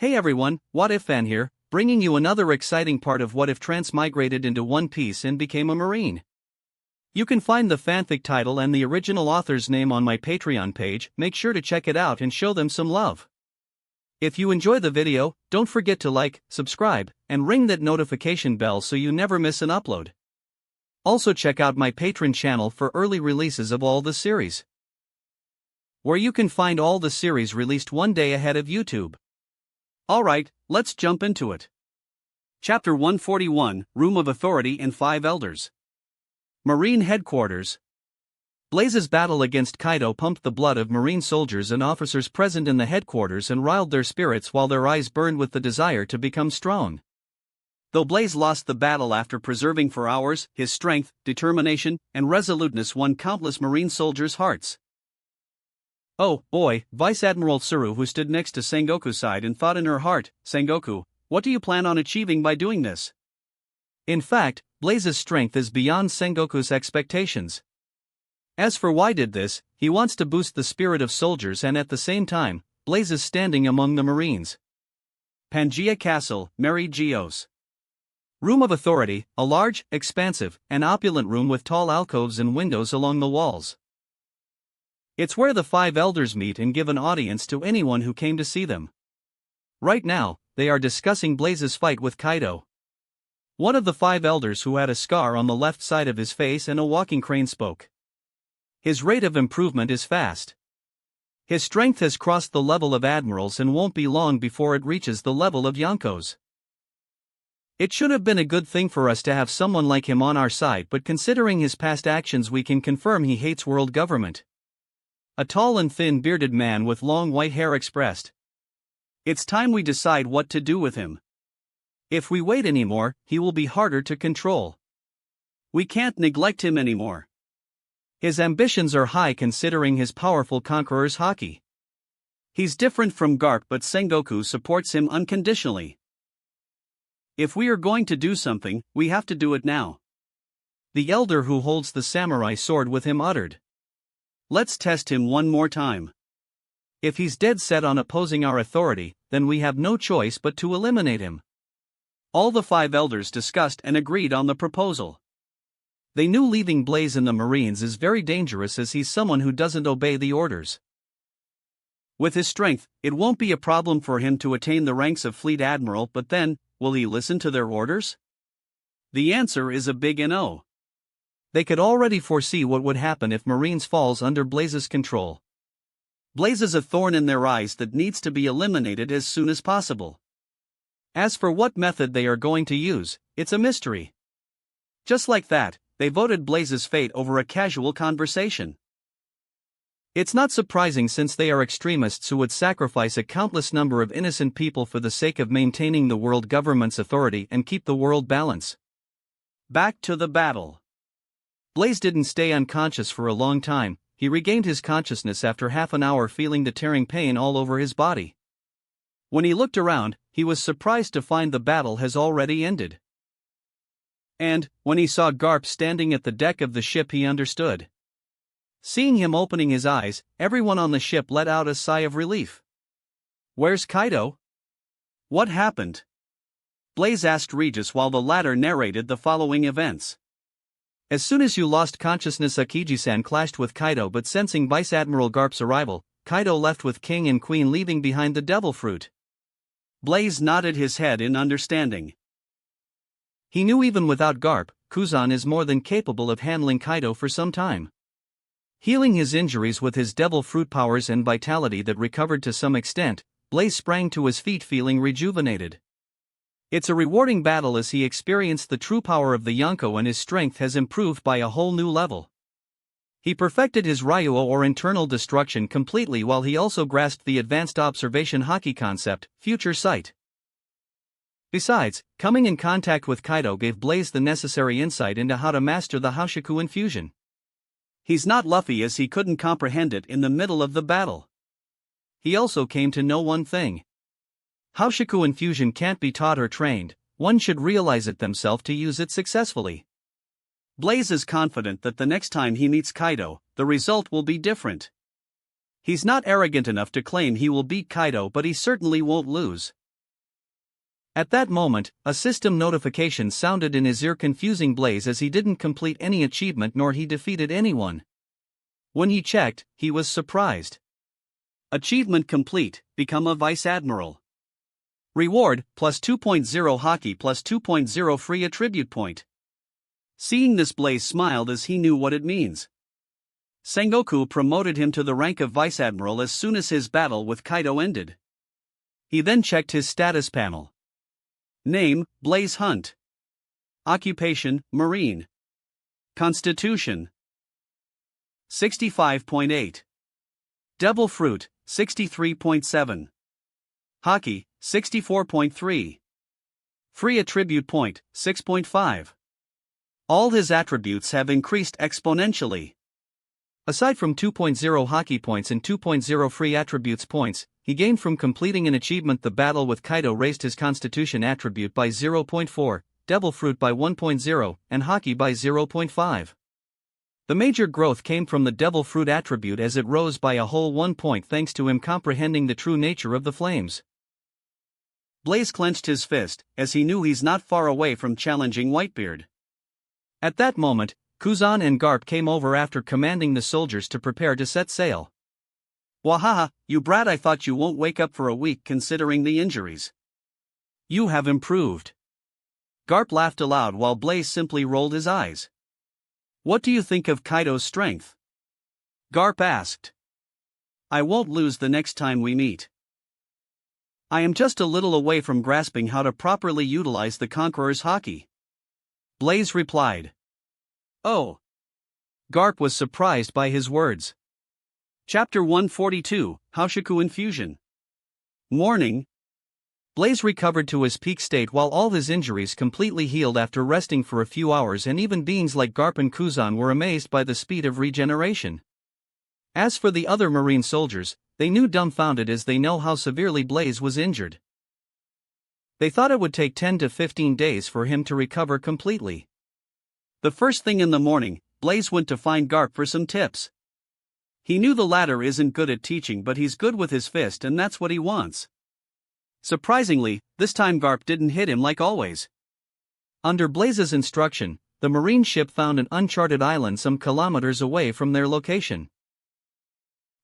Hey everyone, What If Fan here, bringing you another exciting part of What If transmigrated into One Piece and became a Marine. You can find the fanfic title and the original author's name on my Patreon page. Make sure to check it out and show them some love. If you enjoy the video, don't forget to like, subscribe, and ring that notification bell so you never miss an upload. Also check out my Patreon channel for early releases of all the series, where you can find all the series released one day ahead of YouTube. Alright, let's jump into it. Chapter 141, Room of Authority and Five Elders. Marine Headquarters. Blaze's battle against Kaido pumped the blood of Marine soldiers and officers present in the headquarters and riled their spirits while their eyes burned with the desire to become strong. Though Blaze lost the battle after preserving for hours, his strength, determination, and resoluteness won countless Marine soldiers' hearts. Oh, boy, Vice Admiral Tsuru, who stood next to Sengoku's side and thought in her heart, Sengoku, what do you plan on achieving by doing this? In fact, Blaze's strength is beyond Sengoku's expectations. As for why did this, he wants to boost the spirit of soldiers and at the same time, Blaze is standing among the Marines. Pangaea Castle, Mary Geos. Room of Authority, a large, expansive, and opulent room with tall alcoves and windows along the walls. It's where the five elders meet and give an audience to anyone who came to see them. Right now, they are discussing Blaze's fight with Kaido. One of the five elders, who had a scar on the left side of his face and a walking crane, spoke. His rate of improvement is fast. His strength has crossed the level of admirals and won't be long before it reaches the level of Yonkos. It should have been a good thing for us to have someone like him on our side, but considering his past actions we can confirm he hates world government. A tall and thin bearded man with long white hair expressed. It's time we decide what to do with him. If we wait anymore, he will be harder to control. We can't neglect him anymore. His ambitions are high considering his powerful conqueror's haki. He's different from Garp, but Sengoku supports him unconditionally. If we are going to do something, we have to do it now. The elder who holds the samurai sword with him uttered. Let's test him one more time. If he's dead set on opposing our authority, then we have no choice but to eliminate him. All the five elders discussed and agreed on the proposal. They knew leaving Blaze in the Marines is very dangerous as he's someone who doesn't obey the orders. With his strength, it won't be a problem for him to attain the ranks of Fleet Admiral, but then, will he listen to their orders? The answer is a big no. They could already foresee what would happen if Marines falls under Blaze's control. Blaze is a thorn in their eyes that needs to be eliminated as soon as possible. As for what method they are going to use, it's a mystery. Just like that, they voted Blaze's fate over a casual conversation. It's not surprising since they are extremists who would sacrifice a countless number of innocent people for the sake of maintaining the world government's authority and keep the world balance. Back to the battle. Blaze didn't stay unconscious for a long time. He regained his consciousness after half an hour, feeling the tearing pain all over his body. When he looked around, he was surprised to find the battle has already ended. And, when he saw Garp standing at the deck of the ship, he understood. Seeing him opening his eyes, everyone on the ship let out a sigh of relief. Where's Kaido? What happened? Blaze asked Regis while the latter narrated the following events. As soon as you lost consciousness, Akiji-san clashed with Kaido, but sensing Vice Admiral Garp's arrival, Kaido left with King and Queen, leaving behind the Devil Fruit. Blaze nodded his head in understanding. He knew even without Garp, Kuzan is more than capable of handling Kaido for some time. Healing his injuries with his Devil Fruit powers and vitality that recovered to some extent, Blaze sprang to his feet feeling rejuvenated. It's a rewarding battle as he experienced the true power of the Yonko and his strength has improved by a whole new level. He perfected his Ryuo or internal destruction completely, while he also grasped the advanced observation haki concept, future sight. Besides, coming in contact with Kaido gave Blaze the necessary insight into how to master the Haoshiku infusion. He's not Luffy as he couldn't comprehend it in the middle of the battle. He also came to know one thing. Haoshiku infusion can't be taught or trained, one should realize it themselves to use it successfully. Blaze is confident that the next time he meets Kaido, the result will be different. He's not arrogant enough to claim he will beat Kaido, but he certainly won't lose. At that moment, a system notification sounded in his ear, confusing Blaze as he didn't complete any achievement nor he defeated anyone. When he checked, he was surprised. Achievement complete, become a Vice Admiral. Reward, plus 2.0 hockey plus 2.0 free attribute point. Seeing this, Blaze smiled as he knew what it means. Sengoku promoted him to the rank of Vice Admiral as soon as his battle with Kaido ended. He then checked his status panel. Name, Blaze Hunt. Occupation, Marine. Constitution, 65.8. Devil Fruit, 63.7. Hockey, 64.3. Free attribute point, 6.5. All his attributes have increased exponentially. Aside from 2.0 hockey points and 2.0 free attributes points, he gained from completing an achievement. The battle with Kaido raised his Constitution attribute by 0.4, Devil Fruit by 1.0, and Hockey by 0.5. The major growth came from the Devil Fruit attribute as it rose by a whole 1 point thanks to him comprehending the true nature of the flames. Blaze clenched his fist, as he knew he's not far away from challenging Whitebeard. At that moment, Kuzan and Garp came over after commanding the soldiers to prepare to set sail. Wahaha, you brat, I thought you won't wake up for a week considering the injuries. You have improved. Garp laughed aloud while Blaze simply rolled his eyes. What do you think of Kaido's strength? Garp asked. I won't lose the next time we meet. I am just a little away from grasping how to properly utilize the Conqueror's Hockey. Blaze replied. Oh. Garp was surprised by his words. Chapter 142, Haushiku Infusion. Morning. Blaze recovered to his peak state while all his injuries completely healed after resting for a few hours, and even beings like Garp and Kuzan were amazed by the speed of regeneration. As for the other marine soldiers, they knew dumbfounded as they know how severely Blaze was injured. They thought it would take 10 to 15 days for him to recover completely. The first thing in the morning, Blaze went to find Garp for some tips. He knew the latter isn't good at teaching, but he's good with his fist, and that's what he wants. Surprisingly, this time Garp didn't hit him like always. Under Blaze's instruction, the marine ship found an uncharted island some kilometers away from their location.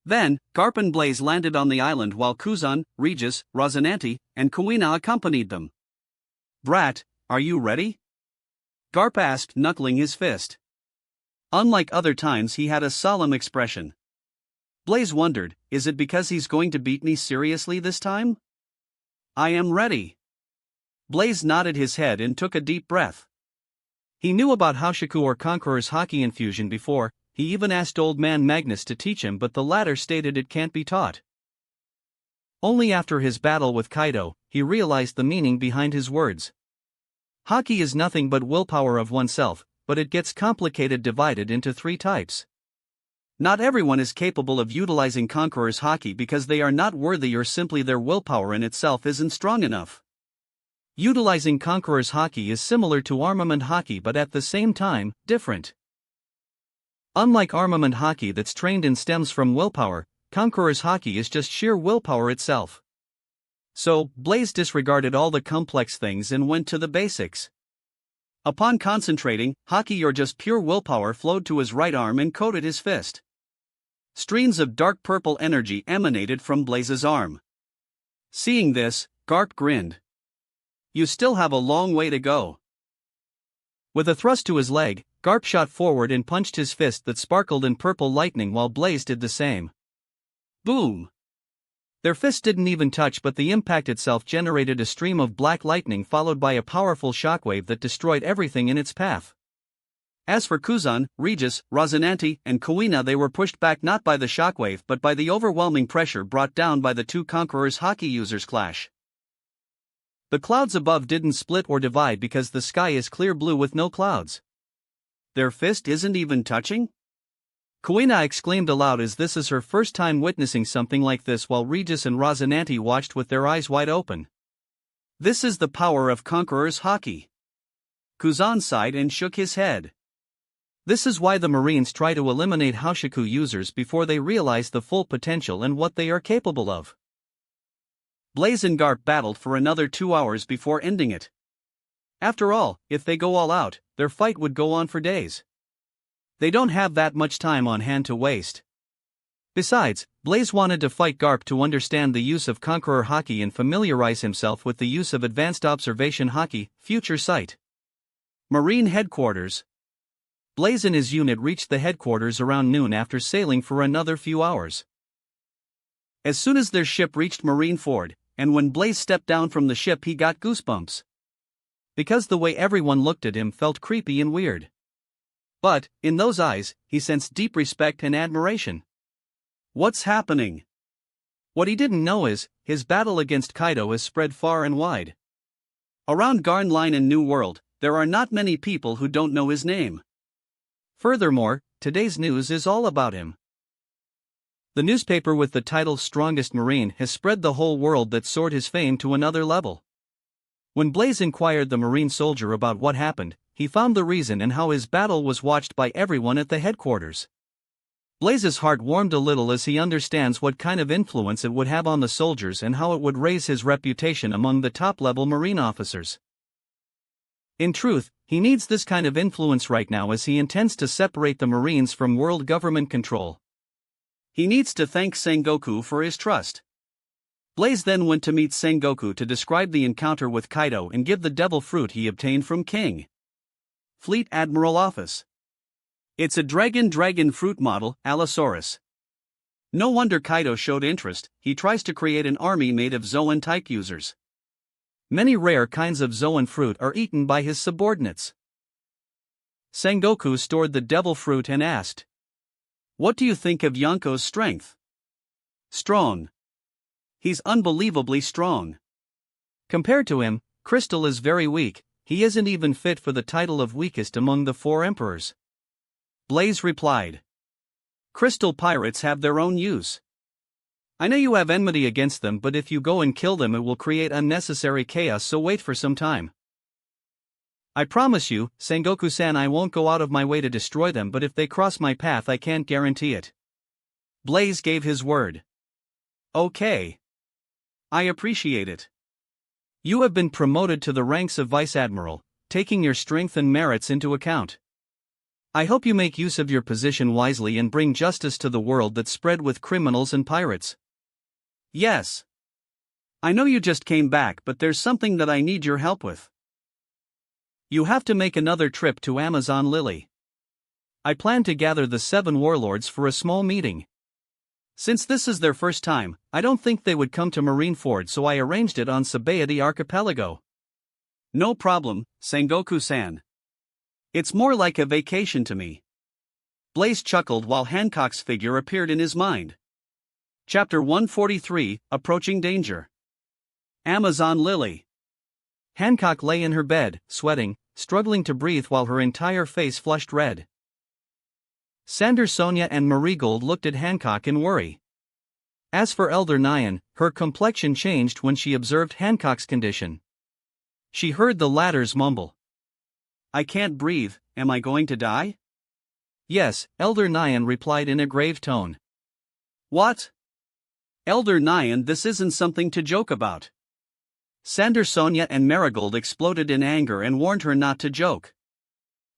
Then, Garp and Blaze landed on the island while Kuzan, Regis, Rosinante, and Kuina accompanied them. Brat, are you ready? Garp asked, knuckling his fist. Unlike other times, he had a solemn expression. Blaze wondered, is it because he's going to beat me seriously this time? I am ready. Blaze nodded his head and took a deep breath. He knew about Haushiku or Conqueror's Hockey infusion before. He even asked Old Man Magnus to teach him, but the latter stated it can't be taught. Only after his battle with Kaido, he realized the meaning behind his words. Hockey is nothing but willpower of oneself, but it gets complicated, divided into 3 types. Not everyone is capable of utilizing Conqueror's Hockey because they are not worthy or simply their willpower in itself isn't strong enough. Utilizing Conqueror's Hockey is similar to Armament Hockey but at the same time, different. Unlike Armament Hockey that's trained and stems from willpower, Conqueror's Hockey is just sheer willpower itself. So, Blaze disregarded all the complex things and went to the basics. Upon concentrating, Hockey or just pure willpower flowed to his right arm and coated his fist. Streams of dark purple energy emanated from Blaze's arm. Seeing this, Garp grinned. You still have a long way to go. With a thrust to his leg, Garp shot forward and punched his fist that sparkled in purple lightning while Blaze did the same. Boom! Their fists didn't even touch, but the impact itself generated a stream of black lightning followed by a powerful shockwave that destroyed everything in its path. As for Kuzan, Regis, Rosinante, and Kuina, they were pushed back not by the shockwave but by the overwhelming pressure brought down by the 2 Conqueror's Hockey users' clash. The clouds above didn't split or divide because the sky is clear blue with no clouds. Their fist isn't even touching? Kuina exclaimed aloud as this is her first time witnessing something like this, while Regis and Rosinante watched with their eyes wide open. This is the power of Conqueror's Hockey. Kuzan sighed and shook his head. This is why the Marines try to eliminate Haushiku users before they realize the full potential and what they are capable of. Blaze and Garp battled for another 2 hours before ending it. After all, if they go all out, their fight would go on for days. They don't have that much time on hand to waste. Besides, Blaze wanted to fight Garp to understand the use of Conqueror Hockey and familiarize himself with the use of Advanced Observation Hockey, Future Sight. Marine Headquarters. Blaze and his unit reached the headquarters around noon after sailing for another few hours. As soon as their ship reached Marineford, and when Blaze stepped down from the ship, he got goosebumps. Because the way everyone looked at him felt creepy and weird. But, in those eyes, he sensed deep respect and admiration. What's happening? What he didn't know is, his battle against Kaido has spread far and wide. Around Garn Line and New World, there are not many people who don't know his name. Furthermore, today's news is all about him. The newspaper with the title Strongest Marine has spread the whole world that soared his fame to another level. When Blaze inquired the Marine soldier about what happened, he found the reason and how his battle was watched by everyone at the headquarters. Blaze's heart warmed a little as he understands what kind of influence it would have on the soldiers and how it would raise his reputation among the top-level Marine officers. In truth, he needs this kind of influence right now as he intends to separate the Marines from world government control. He needs to thank Sengoku for his trust. Blaze then went to meet Sengoku to describe the encounter with Kaido and give the devil fruit he obtained from King Fleet Admiral Office. It's a dragon fruit model, Allosaurus. No wonder Kaido showed interest. He tries to create an army made of Zoan type users. Many rare kinds of Zoan fruit are eaten by his subordinates. Sengoku stored the devil fruit and asked, "What do you think of Yonko's strength?" "Strong. He's unbelievably strong. Compared to him, Crystal is very weak. He isn't even fit for the title of weakest among the 4 emperors." Blaze replied, "Crystal pirates have their own use. I know you have enmity against them, but if you go and kill them it will create unnecessary chaos, so wait for some time." "I promise you, Sengoku-san, I won't go out of my way to destroy them, but if they cross my path I can't guarantee it." Blaze gave his word. "Okay. I appreciate it. You have been promoted to the ranks of Vice Admiral, taking your strength and merits into account. I hope you make use of your position wisely and bring justice to the world that's spread with criminals and pirates." "Yes. I know you just came back, but there's something that I need your help with. You have to make another trip to Amazon Lily. I plan to gather the 7 warlords for a small meeting. Since this is their first time, I don't think they would come to Marineford, so I arranged it on Sabaody Archipelago." "No problem, Sengoku-san. It's more like a vacation to me." Blaze chuckled while Hancock's figure appeared in his mind. Chapter 143, Approaching Danger. Amazon Lily. Hancock lay in her bed, sweating, struggling to breathe while her entire face flushed red. Sander, Sonia and Marigold looked at Hancock in worry. As for Elder Nyan, her complexion changed when she observed Hancock's condition. She heard the latter's mumble, "I can't breathe, am I going to die?" "Yes," Elder Nyan replied in a grave tone. "What? Elder Nyan, this isn't something to joke about." Sander, Sonia and Marigold exploded in anger and warned her not to joke.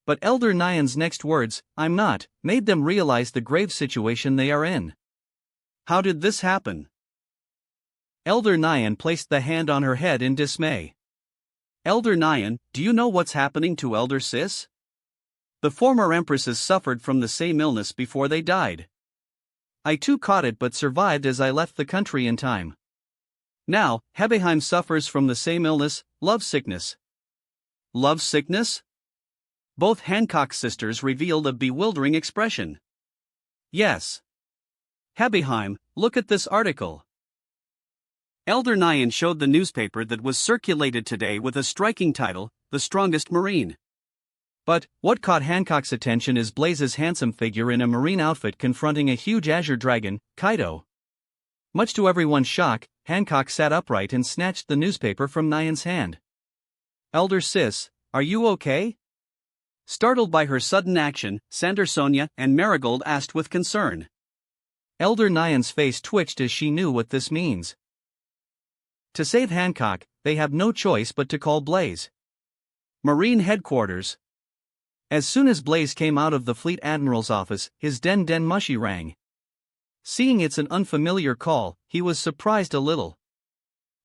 But Elder Nyan's next words, "I'm not," made them realize the grave situation they are in. "How did this happen?" Elder Nyan placed the hand on her head in dismay. "Elder Nyan, do you know what's happening to Elder Sis? The former empresses suffered from the same illness before they died. I too caught it but survived as I left the country in time. Now, Hebeheim suffers from the same illness, love sickness." "Love sickness?" Both Hancock sisters revealed a bewildering expression. "Yes. Hebeheim, look at this article." Elder Nyan showed the newspaper that was circulated today with a striking title, "The Strongest Marine." But, what caught Hancock's attention is Blaze's handsome figure in a marine outfit confronting a huge azure dragon, Kaido. Much to everyone's shock, Hancock sat upright and snatched the newspaper from Nyan's hand. "Elder Sis, are you okay?" Startled by her sudden action, Sander, Sonia and Marigold asked with concern. Elder Nyan's face twitched as she knew what this means. To save Hancock, they have no choice but to call Blaze. Marine Headquarters. As soon as Blaze came out of the Fleet Admiral's office, his den mushy rang. Seeing it's an unfamiliar call, he was surprised a little.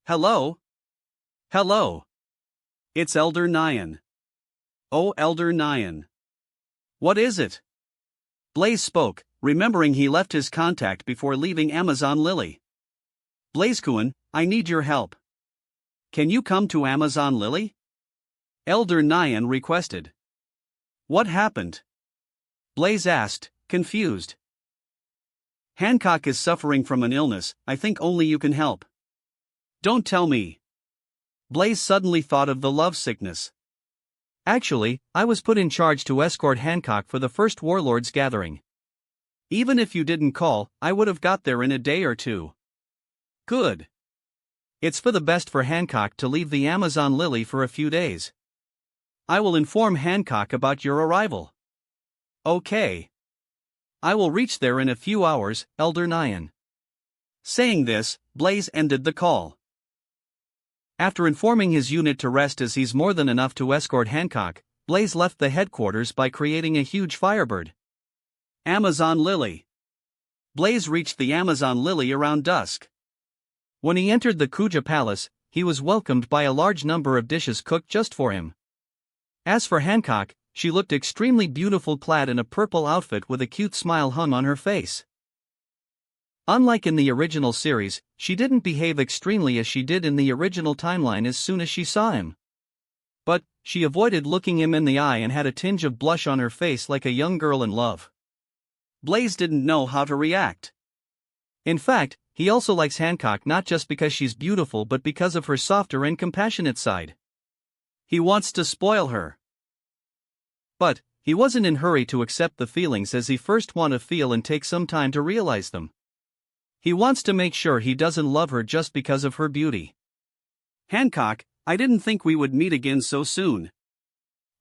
Hello? Hello. It's Elder Nyan. Oh, Elder Nyan. What is it? Blaze spoke, remembering he left his contact before leaving Amazon Lily. Blazekuan, I need your help. Can you come to Amazon Lily? Elder Nyan requested. What happened? Blaze asked, confused. Hancock is suffering from an illness, I think only you can help. Don't tell me. Blaze suddenly thought of the love sickness. Actually, I was put in charge to escort Hancock for the first Warlords gathering. Even if you didn't call, I would have got there in a day or two. Good. It's for the best for Hancock to leave the Amazon Lily for a few days. I will inform Hancock about your arrival. Okay. I will reach there in a few hours, Elder Nyan. Saying this, Blaze ended the call. After informing his unit to rest as he's more than enough to escort Hancock, Blaze left the headquarters by creating a huge firebird. Amazon Lily. Blaze reached the Amazon Lily around dusk. When he entered the Kuja Palace, he was welcomed by a large number of dishes cooked just for him. As for Hancock, she looked extremely beautiful clad in a purple outfit with a cute smile hung on her face. Unlike in the original series, she didn't behave extremely as she did in the original timeline as soon as she saw him. But, she avoided looking him in the eye and had a tinge of blush on her face like a young girl in love. Blaze didn't know how to react. In fact, he also likes Hancock not just because she's beautiful but because of her softer and compassionate side. He wants to spoil her. But, he wasn't in a hurry to accept the feelings as he first wants to feel and take some time to realize them. He wants to make sure he doesn't love her just because of her beauty. Hancock, I didn't think we would meet again so soon.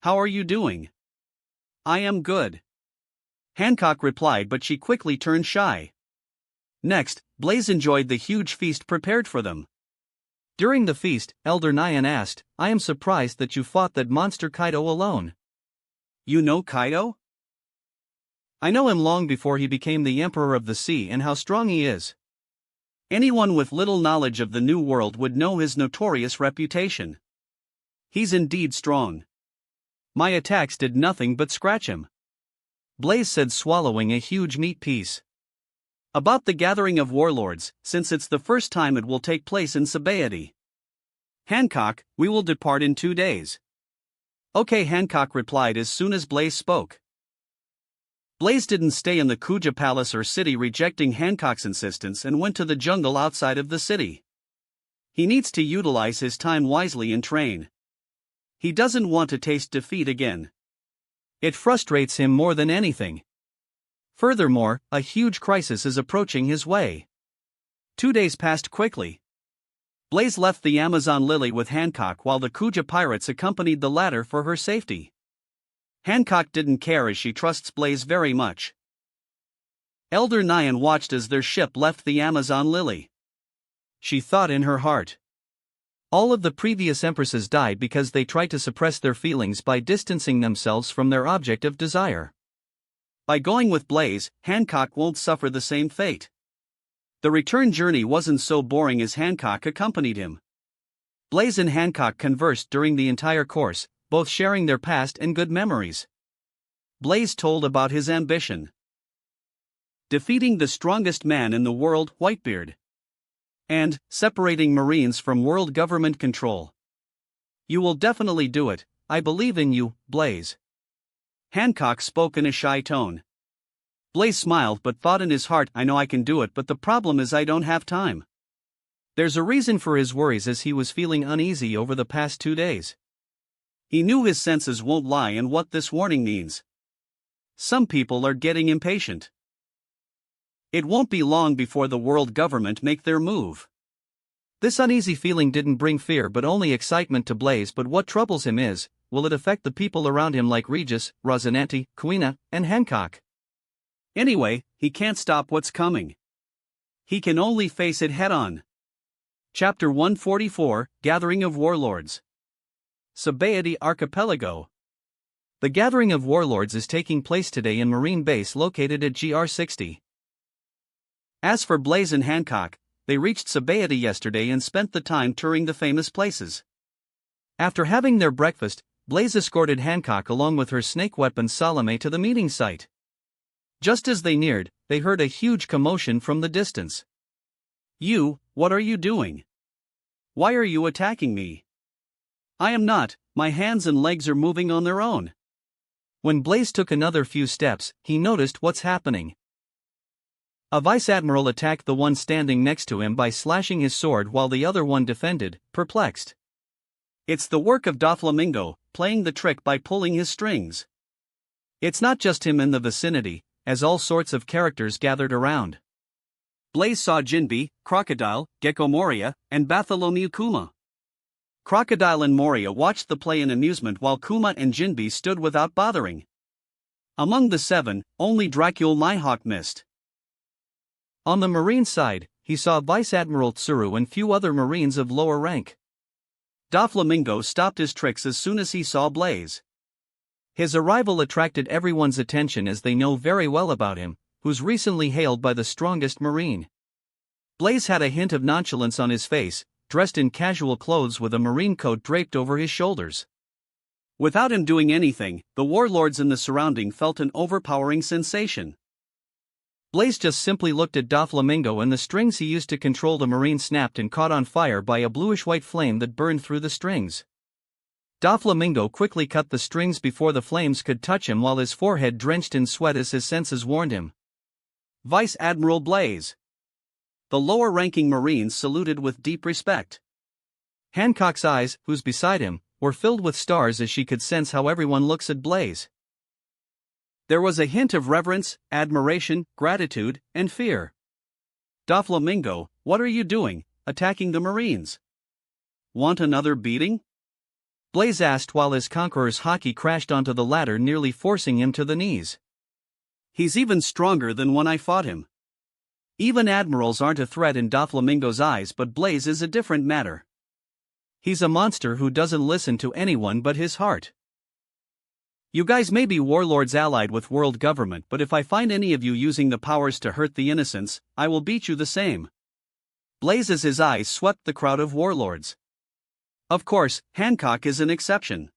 How are you doing? I am good. Hancock replied, but she quickly turned shy. Next, Blaze enjoyed the huge feast prepared for them. During the feast, Elder Nyan asked, I am surprised that you fought that monster Kaido alone. You know Kaido? I know him long before he became the Emperor of the Sea and how strong he is. Anyone with little knowledge of the New World would know his notorious reputation. He's indeed strong. My attacks did nothing but scratch him. Blaze said, swallowing a huge meat piece. About the gathering of warlords, since it's the first time it will take place in Sabaody. Hancock, we will depart in 2 days. Okay, Hancock replied as soon as Blaze spoke. Blaze didn't stay in the Kuja Palace or city, rejecting Hancock's insistence, and went to the jungle outside of the city. He needs to utilize his time wisely and train. He doesn't want to taste defeat again. It frustrates him more than anything. Furthermore, a huge crisis is approaching his way. 2 days passed quickly. Blaze left the Amazon Lily with Hancock while the Kuja pirates accompanied the latter for her safety. Hancock didn't care as she trusts Blaze very much. Elder Nyan watched as their ship left the Amazon Lily. She thought in her heart. All of the previous empresses died because they tried to suppress their feelings by distancing themselves from their object of desire. By going with Blaze, Hancock won't suffer the same fate. The return journey wasn't so boring as Hancock accompanied him. Blaze and Hancock conversed during the entire course, both sharing their past and good memories. Blaze told about his ambition. Defeating the strongest man in the world, Whitebeard. And separating Marines from world government control. You will definitely do it, I believe in you, Blaze. Hancock spoke in a shy tone. Blaze smiled but thought in his heart, I know I can do it, but the problem is I don't have time. There's a reason for his worries as he was feeling uneasy over the past 2 days. He knew his senses won't lie and what this warning means. Some people are getting impatient. It won't be long before the world government make their move. This uneasy feeling didn't bring fear but only excitement to Blaze, but what troubles him is, will it affect the people around him like Regis, Rosinante, Kuina, and Hancock? Anyway, he can't stop what's coming. He can only face it head-on. Chapter 144, Gathering of Warlords. Sabaody Archipelago. The Gathering of Warlords is taking place today in Marine Base located at GR60. As for Blaze and Hancock, they reached Sabaody yesterday and spent the time touring the famous places. After having their breakfast, Blaze escorted Hancock along with her snake weapon Salome to the meeting site. Just as they neared, they heard a huge commotion from the distance. "You, what are you doing? Why are you attacking me?" "I am not, my hands and legs are moving on their own." When Blaze took another few steps, he noticed what's happening. A vice admiral attacked the one standing next to him by slashing his sword while the other one defended, perplexed. It's the work of Doflamingo, playing the trick by pulling his strings. It's not just him in the vicinity, as all sorts of characters gathered around. Blaze saw Jinbe, Crocodile, Gecko Moria, and Bartholomew Kuma. Crocodile and Moria watched the play in amusement while Kuma and Jinbe stood without bothering. Among the seven, only Dracule Mihawk missed. On the Marine side, he saw Vice Admiral Tsuru and few other Marines of lower rank. Doflamingo stopped his tricks as soon as he saw Blaze. His arrival attracted everyone's attention as they know very well about him, who's recently hailed by the strongest Marine. Blaze had a hint of nonchalance on his face, dressed in casual clothes with a Marine coat draped over his shoulders. Without him doing anything, the warlords in the surrounding felt an overpowering sensation. Blaze just simply looked at Doflamingo and the strings he used to control the Marine snapped and caught on fire by a bluish-white flame that burned through the strings. Doflamingo quickly cut the strings before the flames could touch him while his forehead drenched in sweat as his senses warned him. Vice Admiral Blaze. The lower-ranking Marines saluted with deep respect. Hancock's eyes, who's beside him, were filled with stars as she could sense how everyone looks at Blaze. There was a hint of reverence, admiration, gratitude, and fear. "Doflamingo, what are you doing, attacking the Marines? Want another beating?" Blaze asked while his conqueror's hockey crashed onto the ladder, nearly forcing him to the knees. "He's even stronger than when I fought him." Even admirals aren't a threat in Doflamingo's eyes, but Blaze is a different matter. He's a monster who doesn't listen to anyone but his heart. "You guys may be warlords allied with world government, but if I find any of you using the powers to hurt the innocents, I will beat you the same." Blaze as his eyes swept the crowd of warlords. Of course, Hancock is an exception.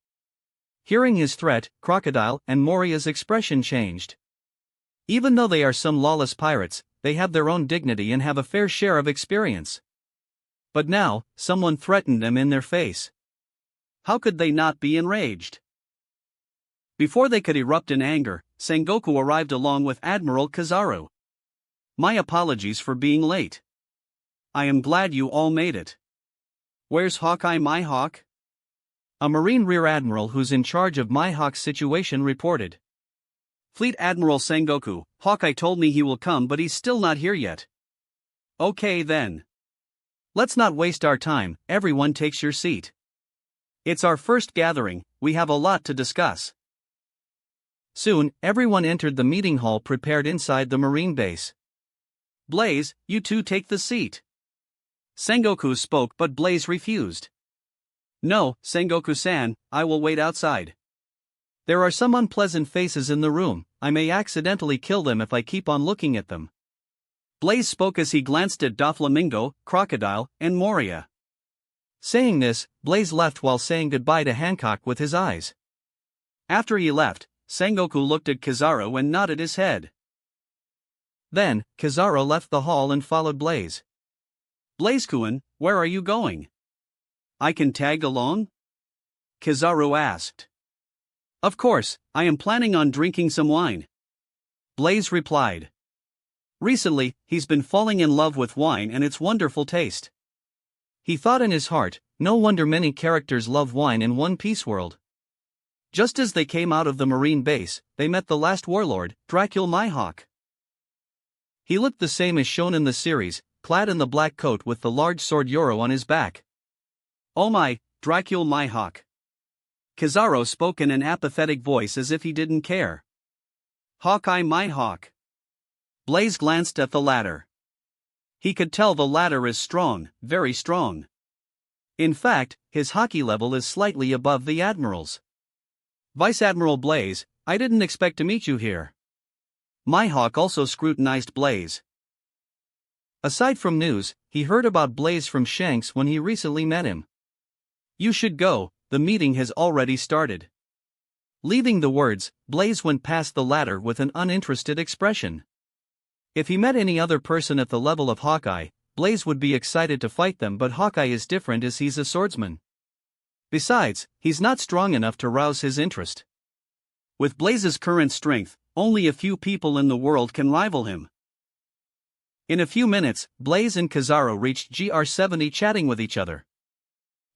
Hearing his threat, Crocodile and Moria's expression changed. Even though they are some lawless pirates, they have their own dignity and have a fair share of experience. But now, someone threatened them in their face. How could they not be enraged? Before they could erupt in anger, Sengoku arrived along with Admiral Kizaru. "My apologies for being late. I am glad you all made it. Where's Hawkeye Mihawk?" A Marine Rear Admiral who's in charge of Mihawk's situation reported. "Fleet Admiral Sengoku, Hawkeye told me he will come, but he's still not here yet." "Okay then. Let's not waste our time, everyone takes your seat. It's our first gathering, we have a lot to discuss." Soon, everyone entered the meeting hall prepared inside the Marine base. "Blaze, you two take the seat." Sengoku spoke, but Blaze refused. "No, Sengoku-san, I will wait outside. There are some unpleasant faces in the room, I may accidentally kill them if I keep on looking at them." Blaze spoke as he glanced at Doflamingo, Crocodile, and Moria. Saying this, Blaze left while saying goodbye to Hancock with his eyes. After he left, Sengoku looked at Kizaru and nodded his head. Then, Kizaru left the hall and followed Blaze. "Blaze-kun, where are you going? I can tag along?" Kizaru asked. "Of course, I am planning on drinking some wine," Blaze replied. Recently, he's been falling in love with wine and its wonderful taste. He thought in his heart, no wonder many characters love wine in One Piece world. Just as they came out of the Marine base, they met the last warlord, Dracule Mihawk. He looked the same as shown in the series, clad in the black coat with the large sword Yoro on his back. "Oh my, Dracule Mihawk." Kizaru spoke in an apathetic voice as if he didn't care. "Hawkeye Mihawk." Blaze glanced at the latter. He could tell the latter is strong, very strong. In fact, his hockey level is slightly above the Admiral's. Vice Admiral Blaze, I didn't expect to meet you here. Mihawk also scrutinized Blaze. Aside from news, he heard about Blaze from Shanks when he recently met him. You should go, the meeting has already started. Leaving the words, Blaze went past the latter with an uninterested expression. If he met any other person at the level of Hawkeye, Blaze would be excited to fight them, but Hawkeye is different as he's a swordsman. Besides, he's not strong enough to rouse his interest. With Blaze's current strength, only a few people in the world can rival him. In a few minutes, Blaze and Kizaru reached GR70 chatting with each other.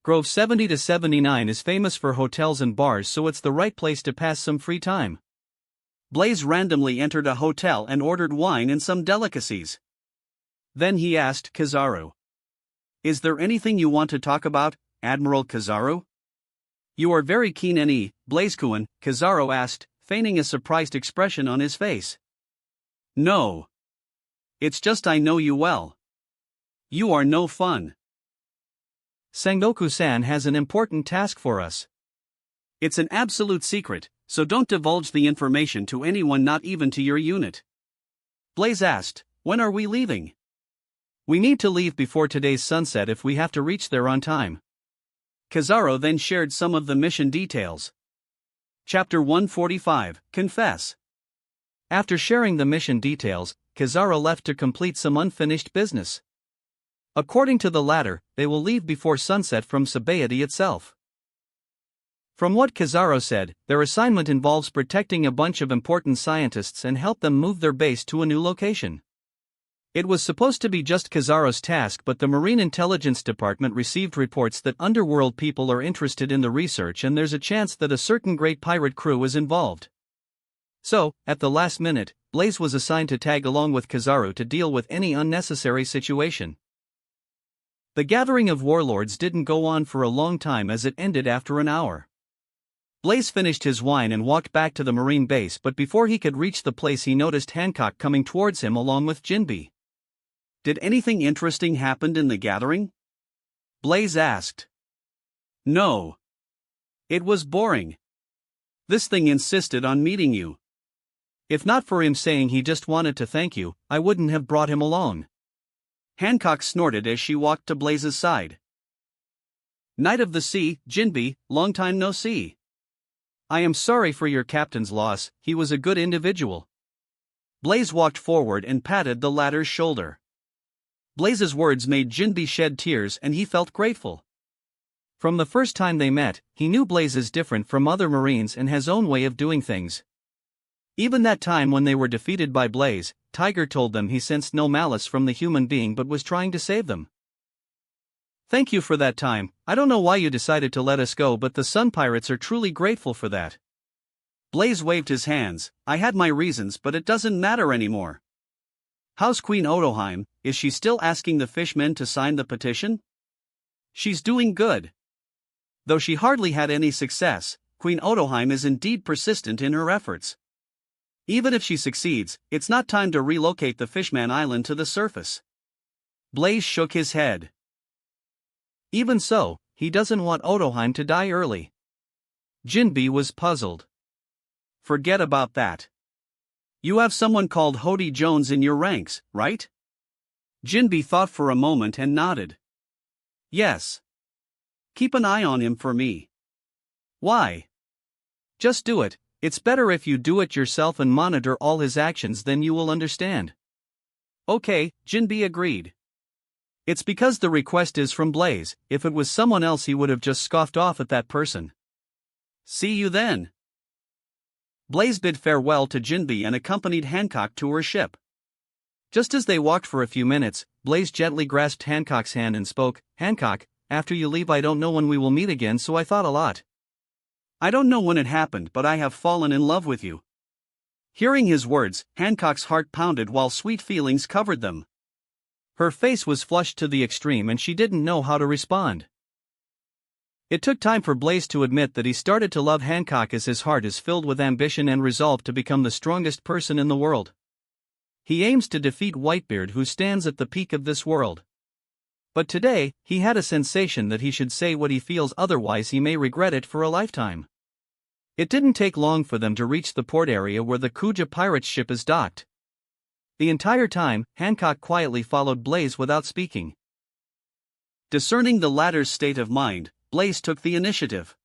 Grove 70 to 79 is famous for hotels and bars, so it's the right place to pass some free time. Blaze randomly entered a hotel and ordered wine and some delicacies. Then he asked Kizaru, "Is there anything you want to talk about, Admiral Kizaru?" "You are very keen in Blaze-kun," Kizaru asked, feigning a surprised expression on his face. "No. It's just I know you well. You are no fun." "Sengoku-san has an important task for us." "It's an absolute secret, so don't divulge the information to anyone, not even to your unit." Blaze asked, "When are we leaving?" "We need to leave before today's sunset if we have to reach there on time." Kizaru then shared some of the mission details. Chapter 145, Confess. After sharing the mission details, Kizaru left to complete some unfinished business. According to the latter, they will leave before sunset from Sabayati itself. From what Kizaru said, their assignment involves protecting a bunch of important scientists and help them move their base to a new location. It was supposed to be just Kizaru's task, but the Marine Intelligence Department received reports that underworld people are interested in the research and there's a chance that a certain great pirate crew is involved. So, at the last minute, Blaze was assigned to tag along with Kizaru to deal with any unnecessary situation. The gathering of warlords didn't go on for a long time as it ended after an hour. Blaze finished his wine and walked back to the Marine base, but before he could reach the place he noticed Hancock coming towards him along with Jinbe. "Did anything interesting happen in the gathering?" Blaze asked. "No. It was boring. This thing insisted on meeting you." "If not for him saying he just wanted to thank you, I wouldn't have brought him along." Hancock snorted as she walked to Blaze's side. "Knight of the Sea, Jinbe, long time no see." "I am sorry for your captain's loss, he was a good individual." Blaze walked forward and patted the latter's shoulder. Blaze's words made Jinbe shed tears and he felt grateful. From the first time they met, he knew Blaze is different from other Marines and has own way of doing things. Even that time when they were defeated by Blaze, Tiger told them he sensed no malice from the human being but was trying to save them. "Thank you for that time. I don't know why you decided to let us go, but the Sun Pirates are truly grateful for that." Blaze waved his hands. "I had my reasons, but it doesn't matter anymore." "How's Queen Otoheim? Is she still asking the fishmen to sign the petition?" "She's doing good. Though she hardly had any success, Queen Otoheim is indeed persistent in her efforts. Even if she succeeds, it's not time to relocate the Fishman Island to the surface." Blaze shook his head. "Even so, he doesn't want Otoheim to die early." Jinbe was puzzled. "Forget about that. You have someone called Hody Jones in your ranks, right?" Jinbe thought for a moment and nodded. "Yes. Keep an eye on him for me." "Why?" "Just do it. It's better if you do it yourself and monitor all his actions, then you will understand." "Okay," Jinbe agreed. "It's because the request is from Blaze. If it was someone else he would have just scoffed off at that person." "See you then." Blaze bid farewell to Jinbe and accompanied Hancock to her ship. Just as they walked for a few minutes, Blaze gently grasped Hancock's hand and spoke, "Hancock, after you leave I don't know when we will meet again, so I thought a lot." "I don't know when it happened, but I have fallen in love with you." Hearing his words, Hancock's heart pounded while sweet feelings covered them. Her face was flushed to the extreme and she didn't know how to respond. It took time for Blaze to admit that he started to love Hancock as his heart is filled with ambition and resolve to become the strongest person in the world. He aims to defeat Whitebeard, who stands at the peak of this world. But today, he had a sensation that he should say what he feels, otherwise he may regret it for a lifetime. It didn't take long for them to reach the port area where the Kuja pirate's ship is docked. The entire time, Hancock quietly followed Blaze without speaking. Discerning the latter's state of mind, Blaze took the initiative.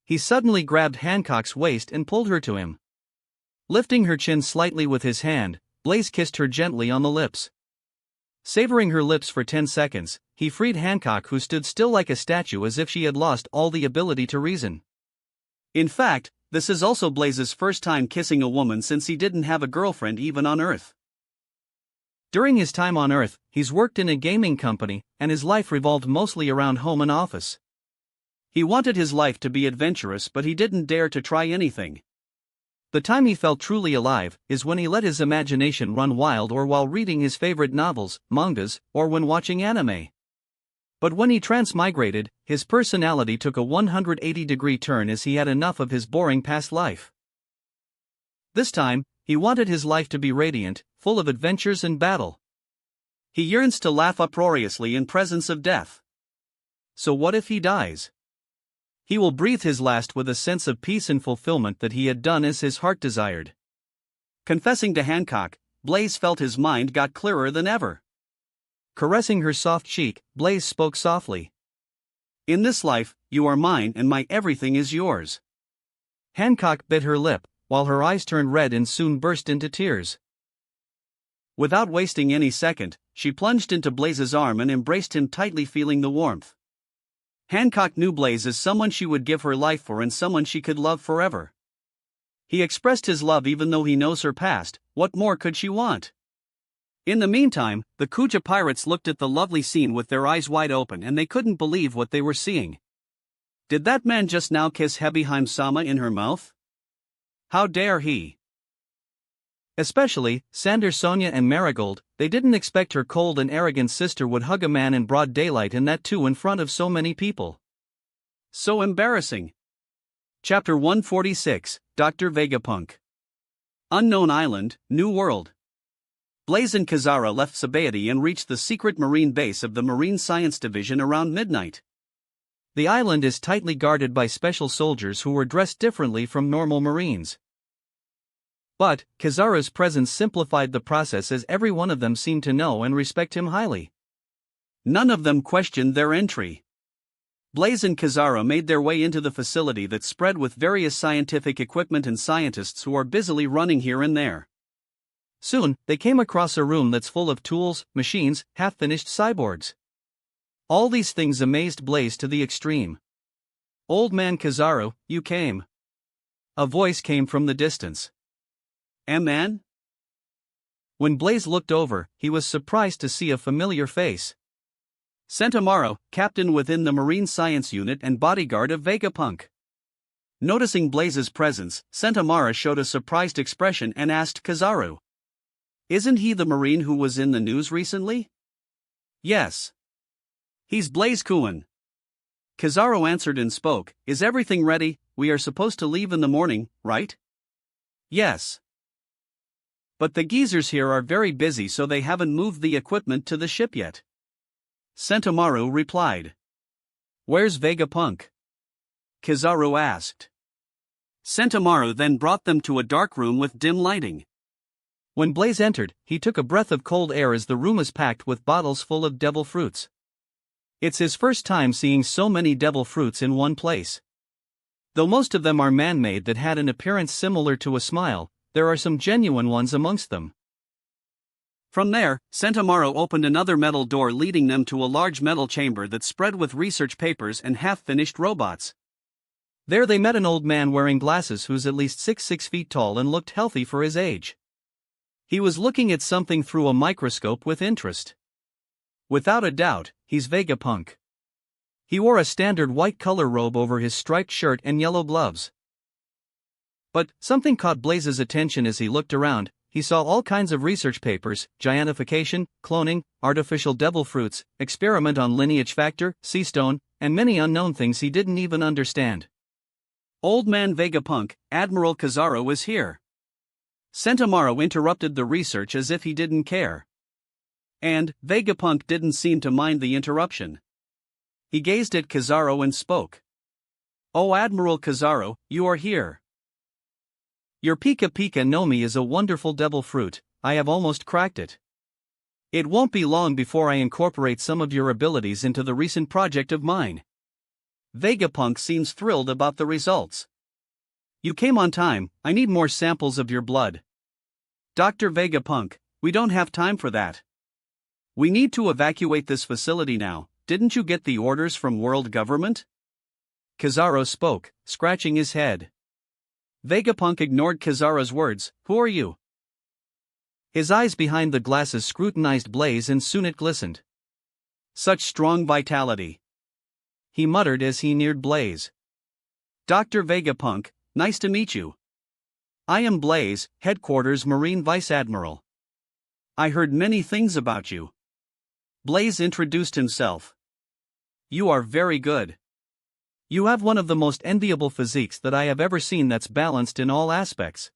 He suddenly grabbed Hancock's waist and pulled her to him. Lifting her chin slightly with his hand, Blaze kissed her gently on the lips. Savoring her lips for 10 seconds, he freed Hancock, who stood still like a statue as if she had lost all the ability to reason. In fact, this is also Blaze's first time kissing a woman since he didn't have a girlfriend even on Earth. During his time on Earth, he's worked in a gaming company, and his life revolved mostly around home and office. He wanted his life to be adventurous, but he didn't dare to try anything. The time he felt truly alive is when he let his imagination run wild, or while reading his favorite novels, mangas, or when watching anime. But when he transmigrated, his personality took a 180-degree turn as he had enough of his boring past life. This time, he wanted his life to be radiant, full of adventures and battle. He yearns to laugh uproariously in presence of death. So what if he dies? He will breathe his last with a sense of peace and fulfillment that he had done as his heart desired. Confessing to Hancock, Blaze felt his mind got clearer than ever. Caressing her soft cheek, Blaze spoke softly. In this life, you are mine and my everything is yours. Hancock bit her lip, while her eyes turned red and soon burst into tears. Without wasting any second, she plunged into Blaze's arm and embraced him tightly, feeling the warmth. Hancock knew Blaze as someone she would give her life for and someone she could love forever. He expressed his love even though he knows her past. What more could she want? In the meantime, the Kuja pirates looked at the lovely scene with their eyes wide open, and they couldn't believe what they were seeing. Did that man just now kiss Hebiheim-sama in her mouth? How dare he? Especially, Sander, Sonia and Marigold, they didn't expect her cold and arrogant sister would hug a man in broad daylight, and that too in front of so many people. So embarrassing. Chapter 146, Dr. Vegapunk. Unknown Island, New World. Blaze and Kazara left Sabaody and reached the secret marine base of the Marine Science Division around midnight. The island is tightly guarded by special soldiers who were dressed differently from normal Marines. But Kazara's presence simplified the process, as every one of them seemed to know and respect him highly. None of them questioned their entry. Blaze and Kazara made their way into the facility that's spread with various scientific equipment and scientists who are busily running here and there. Soon, they came across a room that's full of tools, machines, half-finished cyborgs. All these things amazed Blaze to the extreme. "Old man Kazara, you came." A voice came from the distance. Man? When Blaze looked over, he was surprised to see a familiar face. Sentamaro, captain within the Marine Science Unit and bodyguard of Vegapunk. Noticing Blaze's presence, Sentamaro showed a surprised expression and asked Kazara, "Isn't he the Marine who was in the news recently?" "Yes. He's Blaze Kuan." Kazara answered and spoke, "Is everything ready? We are supposed to leave in the morning, right?" "Yes. But the geezers here are very busy, so they haven't moved the equipment to the ship yet." Sentamaro replied. "Where's Vegapunk?" Kazara asked. Sentamaro then brought them to a dark room with dim lighting. When Blaze entered, he took a breath of cold air as the room is packed with bottles full of devil fruits. It's his first time seeing so many devil fruits in one place. Though most of them are man-made that had an appearance similar to a smile, there are some genuine ones amongst them. From there, Sentamaro opened another metal door leading them to a large metal chamber that's spread with research papers and half-finished robots. There they met an old man wearing glasses who's at least 6 feet tall and looked healthy for his age. He was looking at something through a microscope with interest. Without a doubt, he's Vegapunk. He wore a standard white color robe over his striped shirt and yellow gloves. But something caught Blaze's attention as he looked around. He saw all kinds of research papers, giantification, cloning, artificial devil fruits, experiment on lineage factor, sea stone, and many unknown things he didn't even understand. Old man Vegapunk, Admiral Kazara was here. Sentamaro interrupted the research as if he didn't care. And Vegapunk didn't seem to mind the interruption. He gazed at Kizaru and spoke. "Oh, Admiral Kizaru, you are here. Your Pika Pika no Mi is a wonderful devil fruit. I have almost cracked it. It won't be long before I incorporate some of your abilities into the recent project of mine." Vegapunk seems thrilled about the results. "You came on time, I need more samples of your blood." "Dr. Vegapunk, we don't have time for that. We need to evacuate this facility now. Didn't you get the orders from world government?" Kizaru spoke, scratching his head. Vegapunk ignored Kizaru's words. "Who are you?" His eyes behind the glasses scrutinized Blaze and soon it glistened. "Such strong vitality," he muttered as he neared Blaze. "Dr. Vegapunk, nice to meet you. I am Blaze, Headquarters Marine Vice Admiral. I heard many things about you." Blaze introduced himself. "You are very good. You have one of the most enviable physiques that I have ever seen that's balanced in all aspects.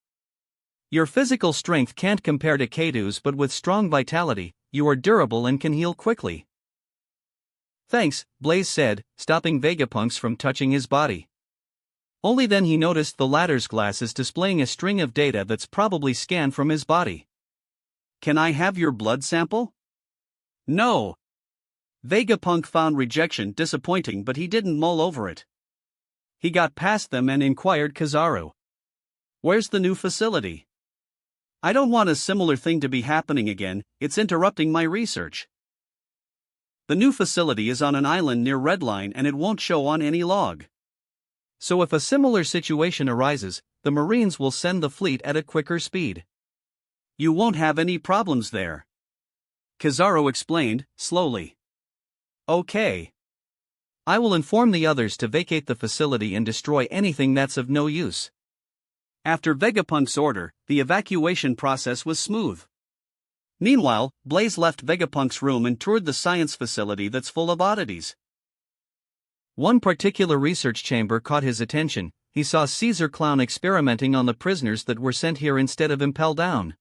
Your physical strength can't compare to Kaido's, but with strong vitality, you are durable and can heal quickly." "Thanks," Blaze said, stopping Vegapunks from touching his body. Only then he noticed the latter's glasses displaying a string of data that's probably scanned from his body. "Can I have your blood sample?" "No." Vegapunk found rejection disappointing, but he didn't mull over it. He got past them and inquired Kizaru. "Where's the new facility? I don't want a similar thing to be happening again, it's interrupting my research." "The new facility is on an island near Redline and it won't show on any log. So if a similar situation arises, the Marines will send the fleet at a quicker speed. You won't have any problems there," Kizaru explained, slowly. "Okay. I will inform the others to vacate the facility and destroy anything that's of no use." After Vegapunk's order, the evacuation process was smooth. Meanwhile, Blaze left Vegapunk's room and toured the science facility that's full of oddities. One particular research chamber caught his attention. He saw Caesar Clown experimenting on the prisoners that were sent here instead of impelled down.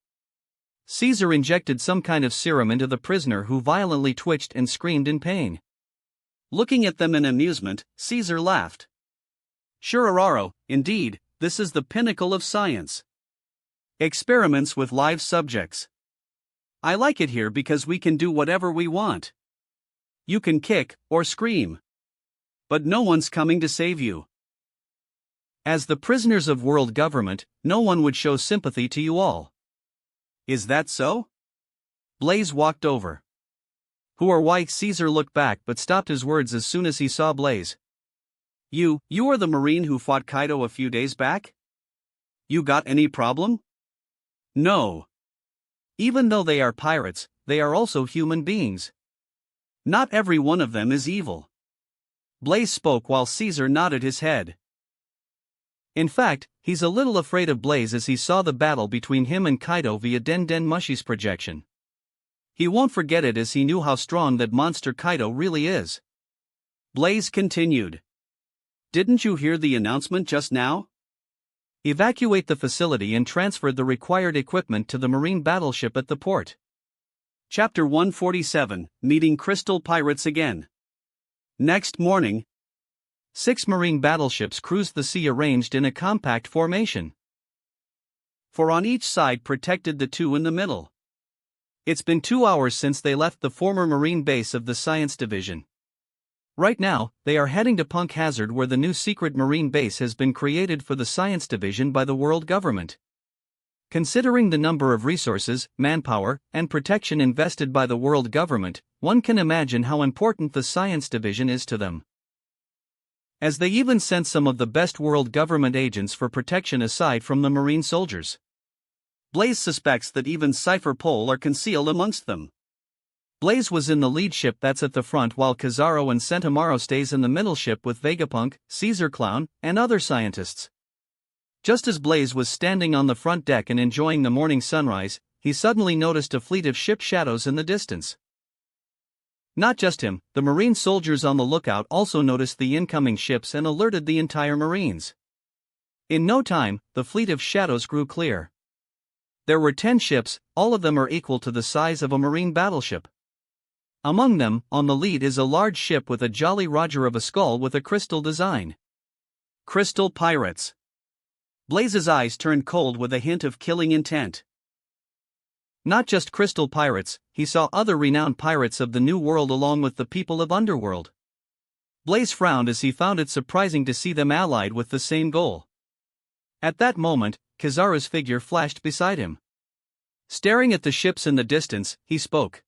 Caesar injected some kind of serum into the prisoner, who violently twitched and screamed in pain. Looking at them in amusement, Caesar laughed. "Shurararo, indeed, this is the pinnacle of science. Experiments with live subjects. I like it here because we can do whatever we want. You can kick or scream. But no one's coming to save you. As the prisoners of world government, no one would show sympathy to you all. Is that so?" Blaze walked over. "Who are white?" Caesar looked back but stopped his words as soon as he saw Blaze. You are the Marine who fought Kaido a few days back? You got any problem?" "No. Even though they are pirates, they are also human beings. Not every one of them is evil." Blaze spoke while Caesar nodded his head. In fact, he's a little afraid of Blaze as he saw the battle between him and Kaido via Den Den Mushi's projection. He won't forget it as he knew how strong that monster Kaido really is. Blaze continued. "Didn't you hear the announcement just now? Evacuate the facility and transfer the required equipment to the Marine battleship at the port." Chapter 147, Meeting Crystal Pirates Again. Next morning, 6 Marine battleships cruised the sea arranged in a compact formation. 4 on each side protected the 2 in the middle. It's been 2 hours since they left the former Marine base of the Science Division. Right now, they are heading to Punk Hazard, where the new secret Marine base has been created for the Science Division by the world government. Considering the number of resources, manpower, and protection invested by the world government, one can imagine how important the Science Division is to them. As they even sent some of the best world government agents for protection aside from the Marine soldiers. Blaze suspects that even Cypher Pole are concealed amongst them. Blaze was in the lead ship that's at the front, while Kizaru and Sentamaro stays in the middle ship with Vegapunk, Caesar Clown, and other scientists. Just as Blaze was standing on the front deck and enjoying the morning sunrise, he suddenly noticed a fleet of ship shadows in the distance. Not just him, the Marine soldiers on the lookout also noticed the incoming ships and alerted the entire Marines. In no time, the fleet of shadows grew clear. There were 10 ships, all of them are equal to the size of a marine battleship. Among them, on the lead is a large ship with a Jolly Roger of a skull with a crystal design. Crystal pirates. Blaze's eyes turned cold with a hint of killing intent. Not just crystal pirates, he saw other renowned pirates of the New World along with the people of Underworld. Blaze frowned as he found it surprising to see them allied with the same goal. At that moment, Kizaru's figure flashed beside him. Staring at the ships in the distance, he spoke.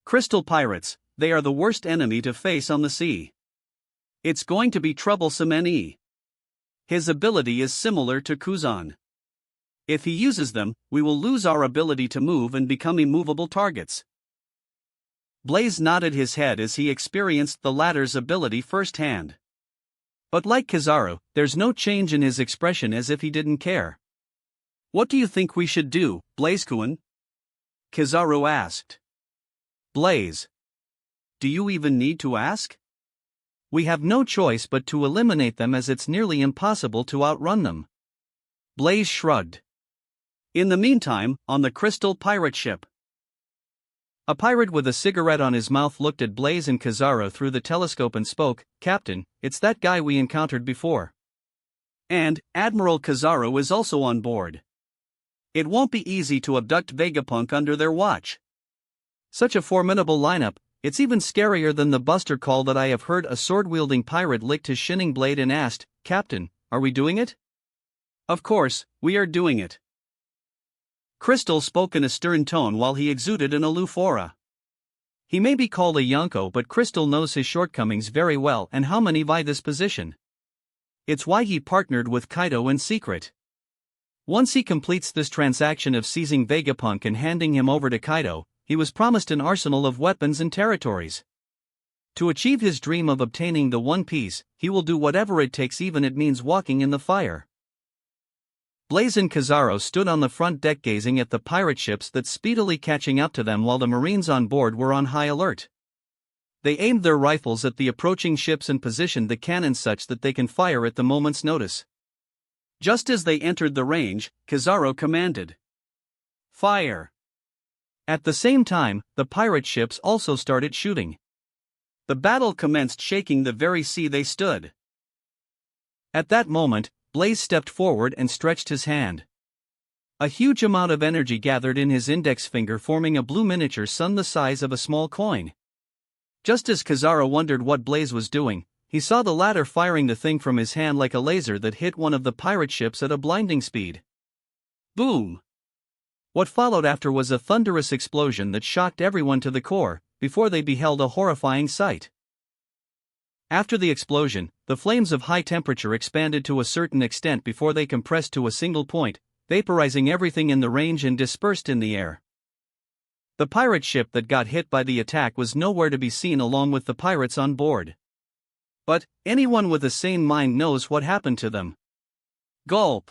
Crystal pirates, they are the worst enemy to face on the sea. It's going to be troublesome. His ability is similar to Kuzan. If he uses them, we will lose our ability to move and become immovable targets. Blaze nodded his head as he experienced the latter's ability firsthand. But like Kizaru, there's no change in his expression, as if he didn't care. What do you think we should do, Blaze-kun? Kizaru asked. Blaze. Do you even need to ask? We have no choice but to eliminate them, as it's nearly impossible to outrun them. Blaze shrugged. In the meantime, on the crystal pirate ship. A pirate with a cigarette on his mouth looked at Blaze and Kizaru through the telescope and spoke, "Captain, it's that guy we encountered before. And Admiral Kizaru is also on board. It won't be easy to abduct Vegapunk under their watch." Such a formidable lineup, it's even scarier than the buster call that I have heard. A sword-wielding pirate licked his shinning blade and asked, "Captain, are we doing it?" Of course, we are doing it. Crystal spoke in a stern tone while he exuded an aloof aura. He may be called a Yonko, but Crystal knows his shortcomings very well and how many vie this position. It's why he partnered with Kaido in secret. Once he completes this transaction of seizing Vegapunk and handing him over to Kaido, he was promised an arsenal of weapons and territories. To achieve his dream of obtaining the One Piece, he will do whatever it takes, even it means walking in the fire. Blaze and Kizaru stood on the front deck gazing at the pirate ships that speedily catching up to them while the marines on board were on high alert. They aimed their rifles at the approaching ships and positioned the cannons such that they can fire at the moment's notice. Just as they entered the range, Kizaru commanded, "Fire!" At the same time, the pirate ships also started shooting. The battle commenced, shaking the very sea they stood. At that moment, Blaze stepped forward and stretched his hand. A huge amount of energy gathered in his index finger, forming a blue miniature sun the size of a small coin. Just as Kizaru wondered what Blaze was doing, he saw the latter firing the thing from his hand like a laser that hit one of the pirate ships at a blinding speed. Boom! What followed after was a thunderous explosion that shocked everyone to the core, before they beheld a horrifying sight. After the explosion, the flames of high temperature expanded to a certain extent before they compressed to a single point, vaporizing everything in the range and dispersed in the air. The pirate ship that got hit by the attack was nowhere to be seen along with the pirates on board. But anyone with a sane mind knows what happened to them. Gulp!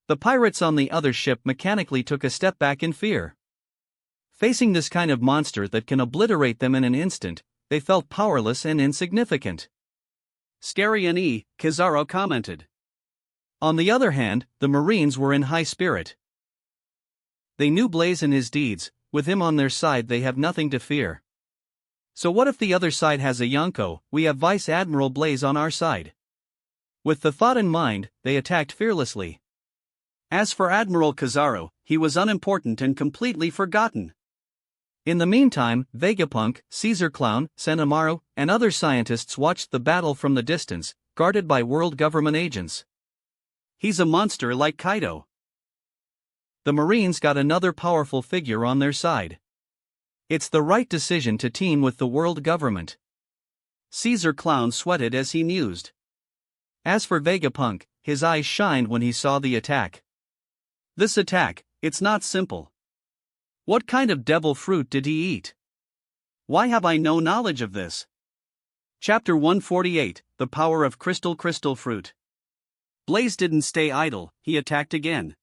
The pirates on the other ship mechanically took a step back in fear. Facing this kind of monster that can obliterate them in an instant, they felt powerless and insignificant. Scary Kizaru commented. On the other hand, the Marines were in high spirit. They knew Blaze and his deeds, with him on their side they have nothing to fear. So what if the other side has a Yonko? We have Vice Admiral Blaze on our side. With the thought in mind, they attacked fearlessly. As for Admiral Kizaru, he was unimportant and completely forgotten. In the meantime, Vegapunk, Caesar Clown, Senamaru, and other scientists watched the battle from the distance, guarded by world government agents. He's a monster like Kaido. The Marines got another powerful figure on their side. It's the right decision to team with the world government. Caesar Clown sweated as he mused. As for Vegapunk, his eyes shined when he saw the attack. This attack, it's not simple. What kind of devil fruit did he eat? Why have I no knowledge of this? Chapter 148, The Power of Crystal Fruit. Blaze didn't stay idle, he attacked again.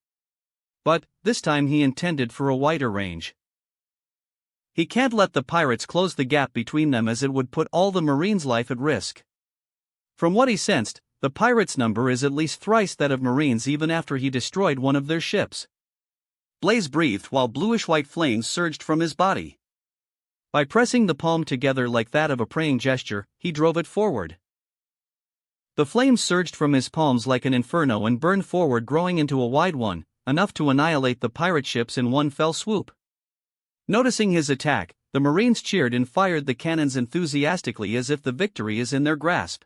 But, this time he intended for a wider range. He can't let the pirates close the gap between them, as it would put all the Marines' life at risk. From what he sensed, the pirates' number is at least thrice that of Marines even after he destroyed one of their ships. Blaze breathed while bluish-white flames surged from his body. By pressing the palm together like that of a praying gesture, he drove it forward. The flames surged from his palms like an inferno and burned forward, growing into a wide one, enough to annihilate the pirate ships in one fell swoop. Noticing his attack, the Marines cheered and fired the cannons enthusiastically as if the victory is in their grasp.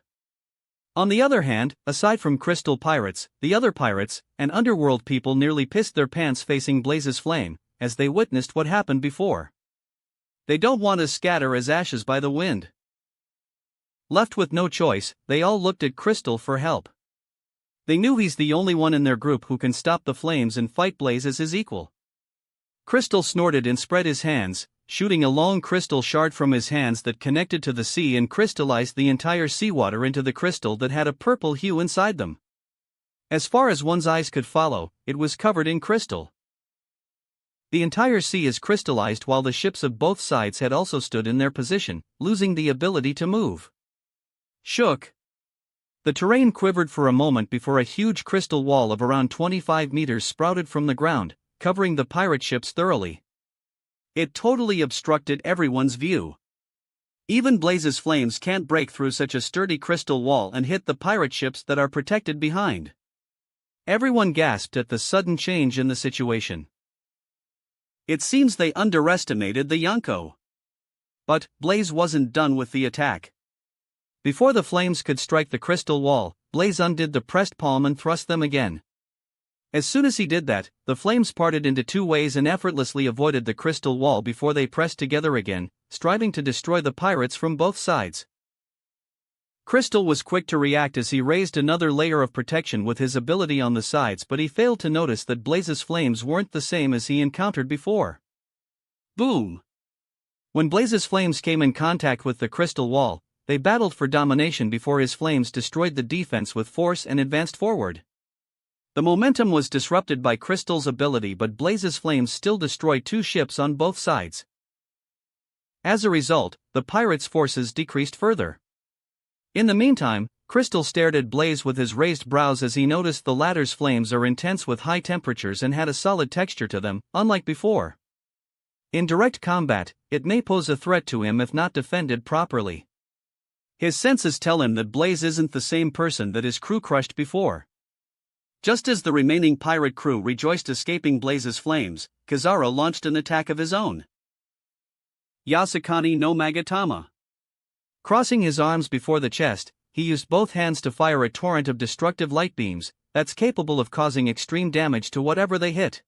On the other hand, aside from Crystal Pirates, the other pirates and underworld people nearly pissed their pants facing Blaze's flame, as they witnessed what happened before. They don't want to scatter as ashes by the wind. Left with no choice, they all looked at Crystal for help. They knew he's the only one in their group who can stop the flames and fight Blaze as his equal. Crystal snorted and spread his hands, shooting a long crystal shard from his hands that connected to the sea and crystallized the entire seawater into the crystal that had a purple hue inside them. As far as one's eyes could follow, it was covered in crystal. The entire sea is crystallized while the ships of both sides had also stood in their position, losing the ability to move. Shook. The terrain quivered for a moment before a huge crystal wall of around 25 meters sprouted from the ground, covering the pirate ships thoroughly. It totally obstructed everyone's view. Even Blaze's flames can't break through such a sturdy crystal wall and hit the pirate ships that are protected behind. Everyone gasped at the sudden change in the situation. It seems they underestimated the Yonko. But Blaze wasn't done with the attack. Before the flames could strike the crystal wall, Blaze undid the pressed palm and thrust them again. As soon as he did that, the flames parted into two ways and effortlessly avoided the crystal wall before they pressed together again, striving to destroy the pirates from both sides. Crystal was quick to react as he raised another layer of protection with his ability on the sides, but he failed to notice that Blaze's flames weren't the same as he encountered before. Boom! When Blaze's flames came in contact with the crystal wall, they battled for domination before his flames destroyed the defense with force and advanced forward. The momentum was disrupted by Crystal's ability, but Blaze's flames still destroyed two ships on both sides. As a result, the pirates' forces decreased further. In the meantime, Crystal stared at Blaze with his raised brows as he noticed the latter's flames are intense with high temperatures and had a solid texture to them, unlike before. In direct combat, it may pose a threat to him if not defended properly. His senses tell him that Blaze isn't the same person that his crew crushed before. Just as the remaining pirate crew rejoiced escaping Blaze's flames, Kizaru launched an attack of his own. Yasukani no Magatama. Crossing his arms before the chest, he used both hands to fire a torrent of destructive light beams that's capable of causing extreme damage to whatever they hit.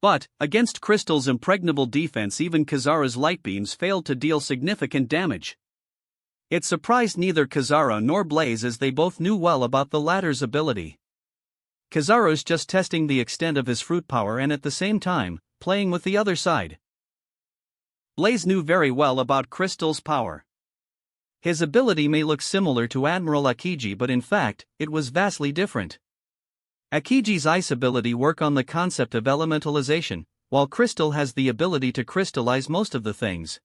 But, against Crystal's impregnable defense, even Kizaru's light beams failed to deal significant damage. It surprised neither Kizaru nor Blaze as they both knew well about the latter's ability. Kizaru's just testing the extent of his fruit power and at the same time, playing with the other side. Blaze knew very well about Crystal's power. His ability may look similar to Admiral Akiji, but in fact, it was vastly different. Akiji's ice ability work on the concept of elementalization, while Crystal has the ability to crystallize most of the things.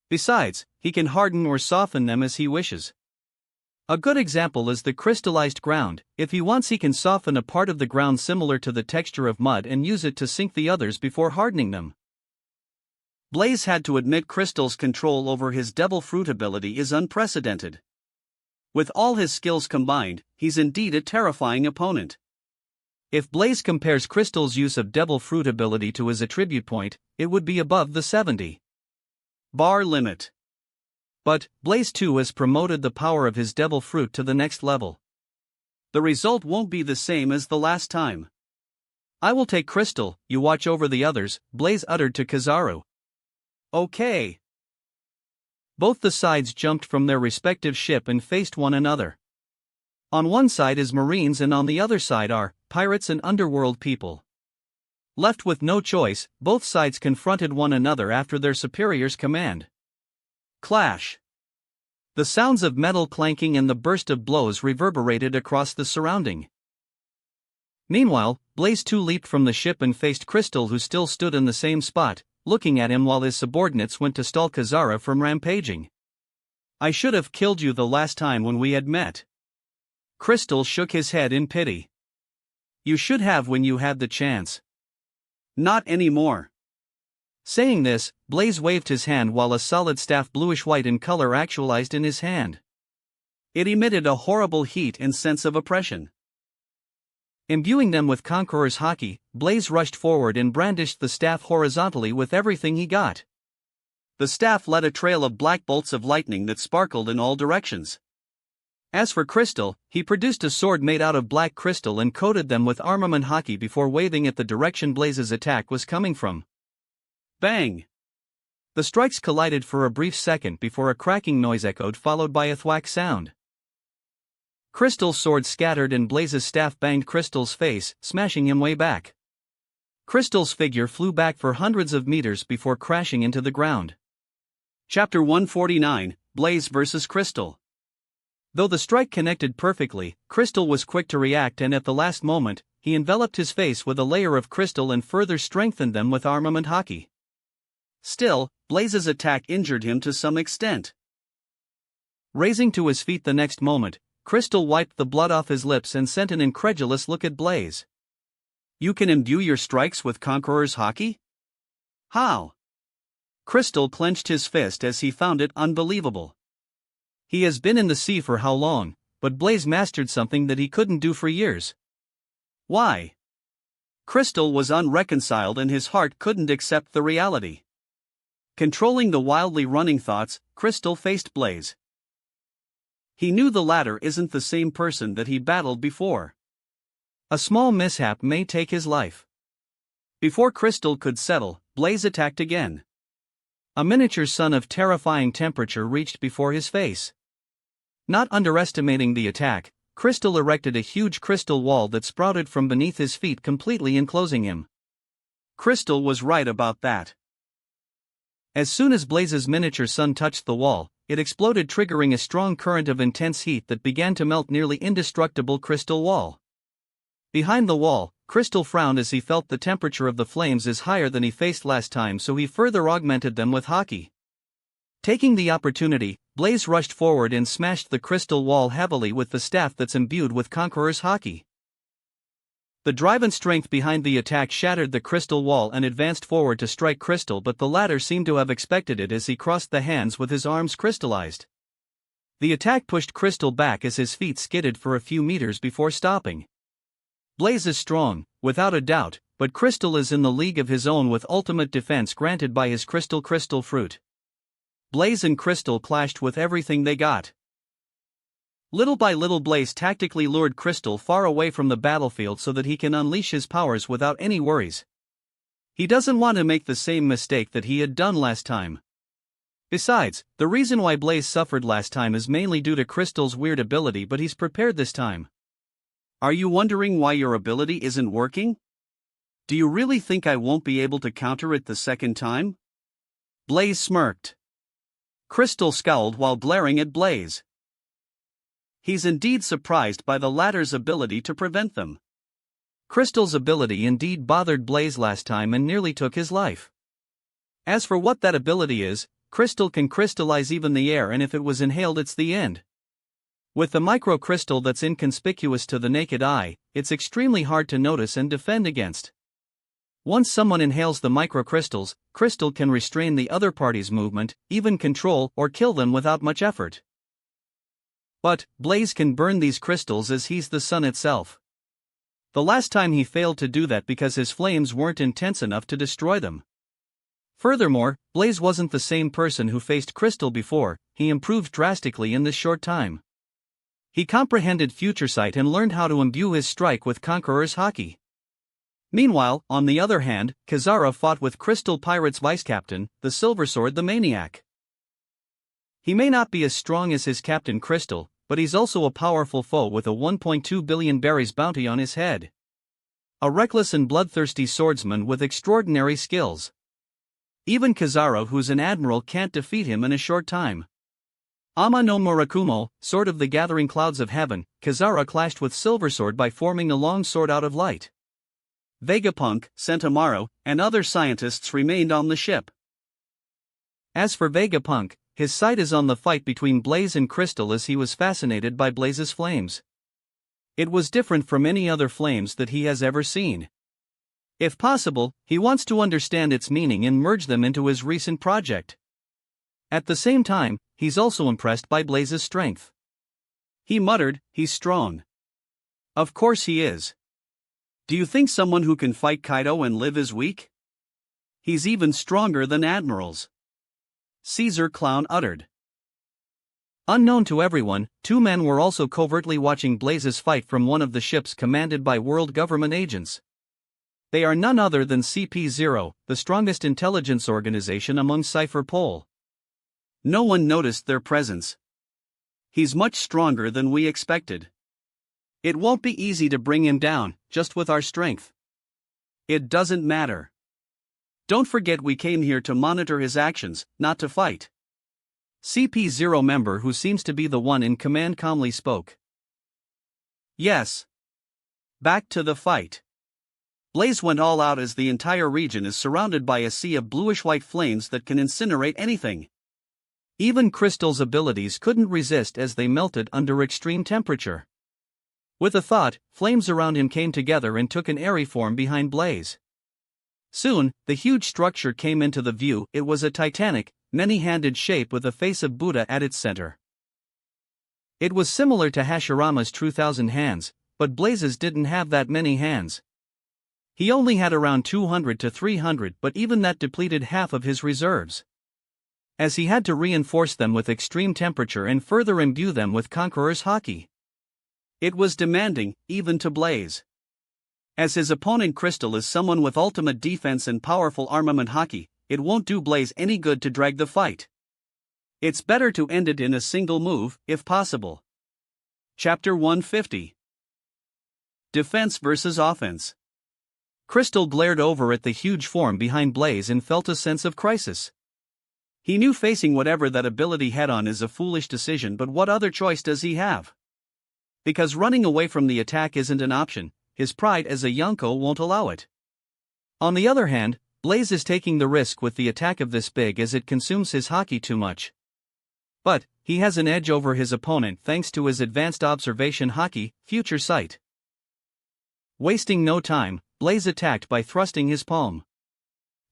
Besides, he can harden or soften them as he wishes. A good example is the crystallized ground. If he wants, he can soften a part of the ground similar to the texture of mud and use it to sink the others before hardening them. Blaze had to admit Crystal's control over his devil fruit ability is unprecedented. With all his skills combined, he's indeed a terrifying opponent. If Blaze compares Crystal's use of devil fruit ability to his attribute point, it would be above the 70 bar limit. But, Blaze too has promoted the power of his devil fruit to the next level. The result won't be the same as the last time. I will take Crystal, you watch over the others, Blaze uttered to Kizaru. Okay. Both the sides jumped from their respective ship and faced one another. On one side is Marines and on the other side are pirates and underworld people. Left with no choice, both sides confronted one another after their superior's command. Clash. The sounds of metal clanking and the burst of blows reverberated across the surrounding. Meanwhile, Blaze too leaped from the ship and faced Crystal, who still stood in the same spot, looking at him while his subordinates went to stall Kizaru from rampaging. I should have killed you the last time when we had met. Crystal shook his head in pity. You should have when you had the chance. Not anymore. Saying this, Blaze waved his hand while a solid staff bluish-white in color actualized in his hand. It emitted a horrible heat and sense of oppression. Imbuing them with Conqueror's Haki, Blaze rushed forward and brandished the staff horizontally with everything he got. The staff led a trail of black bolts of lightning that sparkled in all directions. As for Crystal, he produced a sword made out of black crystal and coated them with armament Haki before waving at the direction Blaze's attack was coming from. Bang! The strikes collided for a brief second before a cracking noise echoed, followed by a thwack sound. Crystal's sword scattered and Blaze's staff banged Crystal's face, smashing him way back. Crystal's figure flew back for hundreds of meters before crashing into the ground. Chapter 149, Blaze vs. Crystal. Though the strike connected perfectly, Crystal was quick to react, and at the last moment, he enveloped his face with a layer of crystal and further strengthened them with armament Haki. Still, Blaze's attack injured him to some extent. Raising to his feet the next moment, Crystal wiped the blood off his lips and sent an incredulous look at Blaze. You can imbue your strikes with Conqueror's Haki? How? Crystal clenched his fist as he found it unbelievable. He has been in the sea for how long, but Blaze mastered something that he couldn't do for years. Why? Crystal was unreconciled and his heart couldn't accept the reality. Controlling the wildly running thoughts, Crystal faced Blaze. He knew the latter isn't the same person that he battled before. A small mishap may take his life. Before Crystal could settle, Blaze attacked again. A miniature sun of terrifying temperature reached before his face. Not underestimating the attack, Crystal erected a huge crystal wall that sprouted from beneath his feet, completely enclosing him. Crystal was right about that. As soon as Blaze's miniature sun touched the wall, it exploded, triggering a strong current of intense heat that began to melt nearly indestructible crystal wall. Behind the wall, Crystal frowned as he felt the temperature of the flames is higher than he faced last time, so he further augmented them with Haki. Taking the opportunity, Blaze rushed forward and smashed the crystal wall heavily with the staff that's imbued with Conqueror's Haki. The drive and strength behind the attack shattered the crystal wall and advanced forward to strike Crystal, but the latter seemed to have expected it as he crossed the hands with his arms crystallized. The attack pushed Crystal back as his feet skidded for a few meters before stopping. Blaze is strong, without a doubt, but Crystal is in the league of his own with ultimate defense granted by his crystal fruit. Blaze and Crystal clashed with everything they got. Little by little, Blaze tactically lured Crystal far away from the battlefield so that he can unleash his powers without any worries. He doesn't want to make the same mistake that he had done last time. Besides, the reason why Blaze suffered last time is mainly due to Crystal's weird ability, but he's prepared this time. Are you wondering why your ability isn't working? Do you really think I won't be able to counter it the second time? Blaze smirked. Crystal scowled while glaring at Blaze. He's indeed surprised by the latter's ability to prevent them. Crystal's ability indeed bothered Blaze last time and nearly took his life. As for what that ability is, Crystal can crystallize even the air, and if it was inhaled, it's the end. With the microcrystal that's inconspicuous to the naked eye, it's extremely hard to notice and defend against. Once someone inhales the microcrystals, Crystal can restrain the other party's movement, even control or kill them without much effort. But Blaze can burn these crystals as he's the sun itself. The last time he failed to do that because his flames weren't intense enough to destroy them. Furthermore, Blaze wasn't the same person who faced Crystal before. He improved drastically in this short time. He comprehended future sight and learned how to imbue his strike with Conqueror's Haki. Meanwhile, on the other hand, Kazara fought with Crystal Pirate's vice-captain, the Silver Sword the Maniac. He may not be as strong as his captain Crystal, but he's also a powerful foe with a 1.2 billion berries bounty on his head. A reckless and bloodthirsty swordsman with extraordinary skills. Even Kazara, who's an admiral, can't defeat him in a short time. Ama no Murakumo, Sword of the Gathering Clouds of Heaven, Kazara clashed with Silver Sword by forming a long sword out of light. Vegapunk, Sentomaru, and other scientists remained on the ship. As for Vegapunk, his sight is on the fight between Blaze and Crystal as he was fascinated by Blaze's flames. It was different from any other flames that he has ever seen. If possible, he wants to understand its meaning and merge them into his recent project. At the same time, he's also impressed by Blaze's strength. He muttered, "He's strong." Of course he is. Do you think someone who can fight Kaido and live is weak? He's even stronger than admirals. Caesar Clown uttered. Unknown to everyone, two men were also covertly watching Blaze's fight from one of the ships commanded by world government agents. They are none other than CP0, the strongest intelligence organization among Cypher Pol. No one noticed their presence. He's much stronger than we expected. It won't be easy to bring him down, just with our strength. It doesn't matter. Don't forget we came here to monitor his actions, not to fight. CP0 member who seems to be the one in command calmly spoke. Yes. Back to the fight. Blaze went all out as the entire region is surrounded by a sea of bluish-white flames that can incinerate anything. Even Crystal's abilities couldn't resist as they melted under extreme temperature. With a thought, flames around him came together and took an airy form behind Blaze. Soon, the huge structure came into the view. It was a titanic, many-handed shape with a face of Buddha at its center. It was similar to Hashirama's true 1,000 hands, but Blaze's didn't have that many hands. He only had around 200 to 300, but even that depleted half of his reserves, as he had to reinforce them with extreme temperature and further imbue them with Conqueror's haki. It was demanding, even to Blaze. As his opponent Crystal is someone with ultimate defense and powerful armament haki, it won't do Blaze any good to drag the fight. It's better to end it in a single move, if possible. Chapter 150. Defense versus Offense. Crystal glared over at the huge form behind Blaze and felt a sense of crisis. He knew facing whatever that ability head-on is a foolish decision, but what other choice does he have? Because running away from the attack isn't an option, his pride as a Yonko won't allow it. On the other hand, Blaze is taking the risk with the attack of this big as it consumes his haki too much. But, he has an edge over his opponent thanks to his advanced observation haki, future sight. Wasting no time, Blaze attacked by thrusting his palm.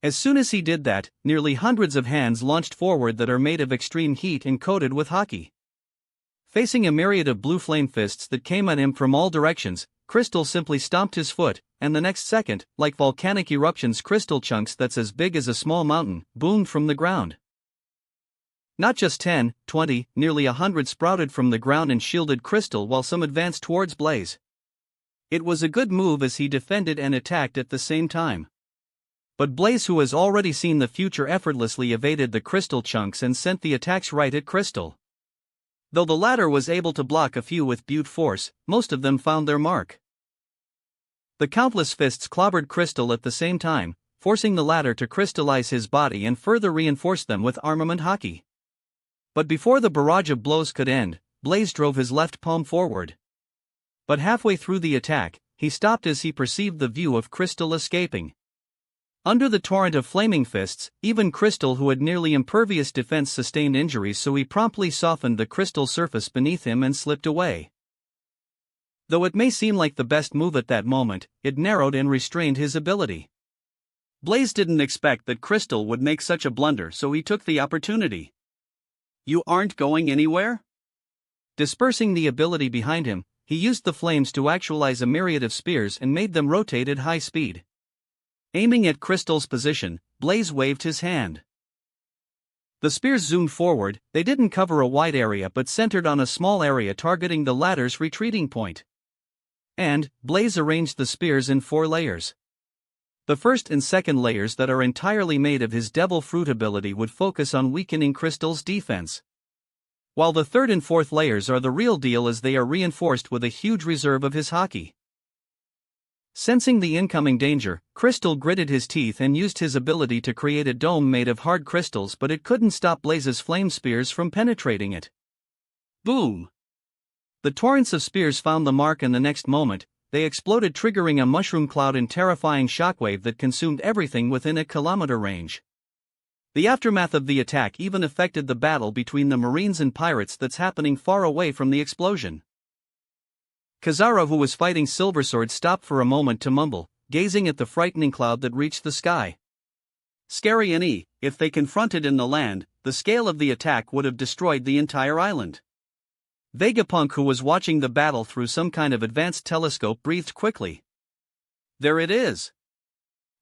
As soon as he did that, nearly hundreds of hands launched forward that are made of extreme heat and coated with haki. Facing a myriad of blue flame fists that came at him from all directions, Crystal simply stomped his foot, and the next second, like volcanic eruptions, crystal chunks that's as big as a small mountain boomed from the ground. Not just 10, 20, nearly 100 sprouted from the ground and shielded Crystal while some advanced towards Blaze. It was a good move as he defended and attacked at the same time. But Blaze, who has already seen the future, effortlessly evaded the crystal chunks and sent the attacks right at Crystal. Though the latter was able to block a few with brute force, most of them found their mark. The countless fists clobbered Crystal at the same time, forcing the latter to crystallize his body and further reinforce them with armament haki. But before the barrage of blows could end, Blaze drove his left palm forward. But halfway through the attack, he stopped as he perceived the view of Crystal escaping. Under the torrent of flaming fists, even Crystal, who had nearly impervious defense, sustained injuries, so he promptly softened the crystal surface beneath him and slipped away. Though it may seem like the best move at that moment, it narrowed and restrained his ability. Blaze didn't expect that Crystal would make such a blunder, so he took the opportunity. "You aren't going anywhere?" Dispersing the ability behind him, he used the flames to actualize a myriad of spears and made them rotate at high speed. Aiming at Crystal's position, Blaze waved his hand. The spears zoomed forward. They didn't cover a wide area but centered on a small area targeting the latter's retreating point. And, Blaze arranged the spears in 4 layers. The first and second layers, that are entirely made of his Devil Fruit ability, would focus on weakening Crystal's defense. While the third and fourth layers are the real deal as they are reinforced with a huge reserve of his haki. Sensing the incoming danger, Crystal gritted his teeth and used his ability to create a dome made of hard crystals, but it couldn't stop Blaze's flame spears from penetrating it. Boom! The torrents of spears found the mark, and the next moment, they exploded, triggering a mushroom cloud and terrifying shockwave that consumed everything within a kilometer range. The aftermath of the attack even affected the battle between the Marines and pirates that's happening far away from the explosion. Kazara, who was fighting Silversword, stopped for a moment to mumble, gazing at the frightening cloud that reached the sky. Scary and if they confronted in the land, the scale of the attack would have destroyed the entire island. Vegapunk, who was watching the battle through some kind of advanced telescope, breathed quickly. There it is.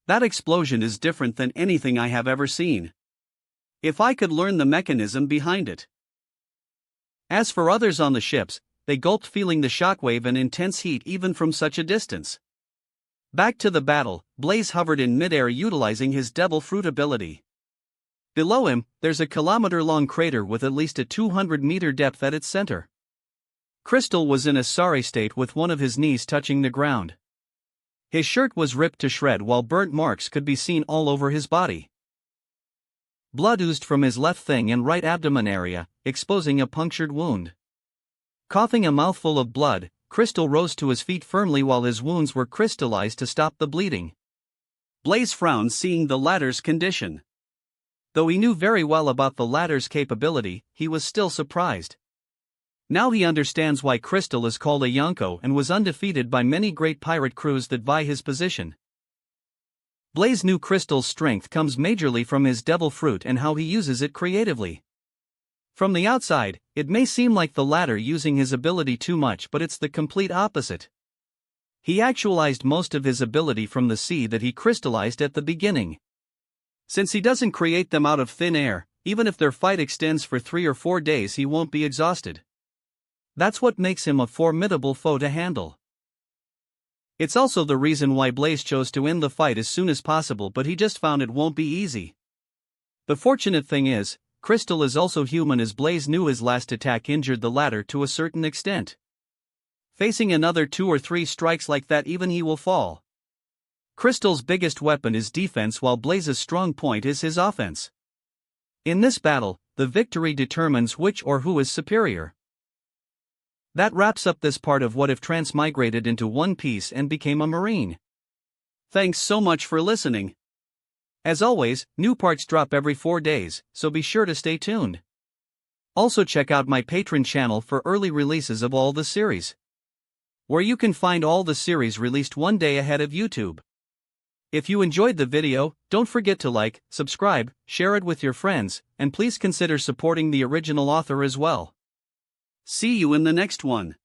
That explosion is different than anything I have ever seen. If I could learn the mechanism behind it. As for others on the ships, they gulped, feeling the shockwave and intense heat even from such a distance. Back to the battle, Blaze hovered in midair utilizing his devil fruit ability. Below him, there's a kilometer-long crater with at least a 200-meter depth at its center. Crystal was in a sorry state with one of his knees touching the ground. His shirt was ripped to shred while burnt marks could be seen all over his body. Blood oozed from his left thigh and right abdomen area, exposing a punctured wound. Coughing a mouthful of blood, Crystal rose to his feet firmly while his wounds were crystallized to stop the bleeding. Blaze frowned, seeing the latter's condition. Though he knew very well about the latter's capability, he was still surprised. Now he understands why Crystal is called a Yonko and was undefeated by many great pirate crews that vie his position. Blaze knew Crystal's strength comes majorly from his devil fruit and how he uses it creatively. From the outside, it may seem like the latter using his ability too much, but it's the complete opposite. He actualized most of his ability from the sea that he crystallized at the beginning. Since he doesn't create them out of thin air, even if their fight extends for 3 or 4 days, he won't be exhausted. That's what makes him a formidable foe to handle. It's also the reason why Blaze chose to end the fight as soon as possible, but he just found it won't be easy. The fortunate thing is, Crystal is also human, as Blaze knew his last attack injured the latter to a certain extent. Facing another 2 or 3 strikes like that, even he will fall. Crystal's biggest weapon is defense, while Blaze's strong point is his offense. In this battle, the victory determines which or who is superior. That wraps up this part of What If Transmigrated into One Piece and became a Marine. Thanks so much for listening. As always, new parts drop every 4 days, so be sure to stay tuned. Also check out my Patreon channel for early releases of all the series, where you can find all the series released one day ahead of YouTube. If you enjoyed the video, don't forget to like, subscribe, share it with your friends, and please consider supporting the original author as well. See you in the next one.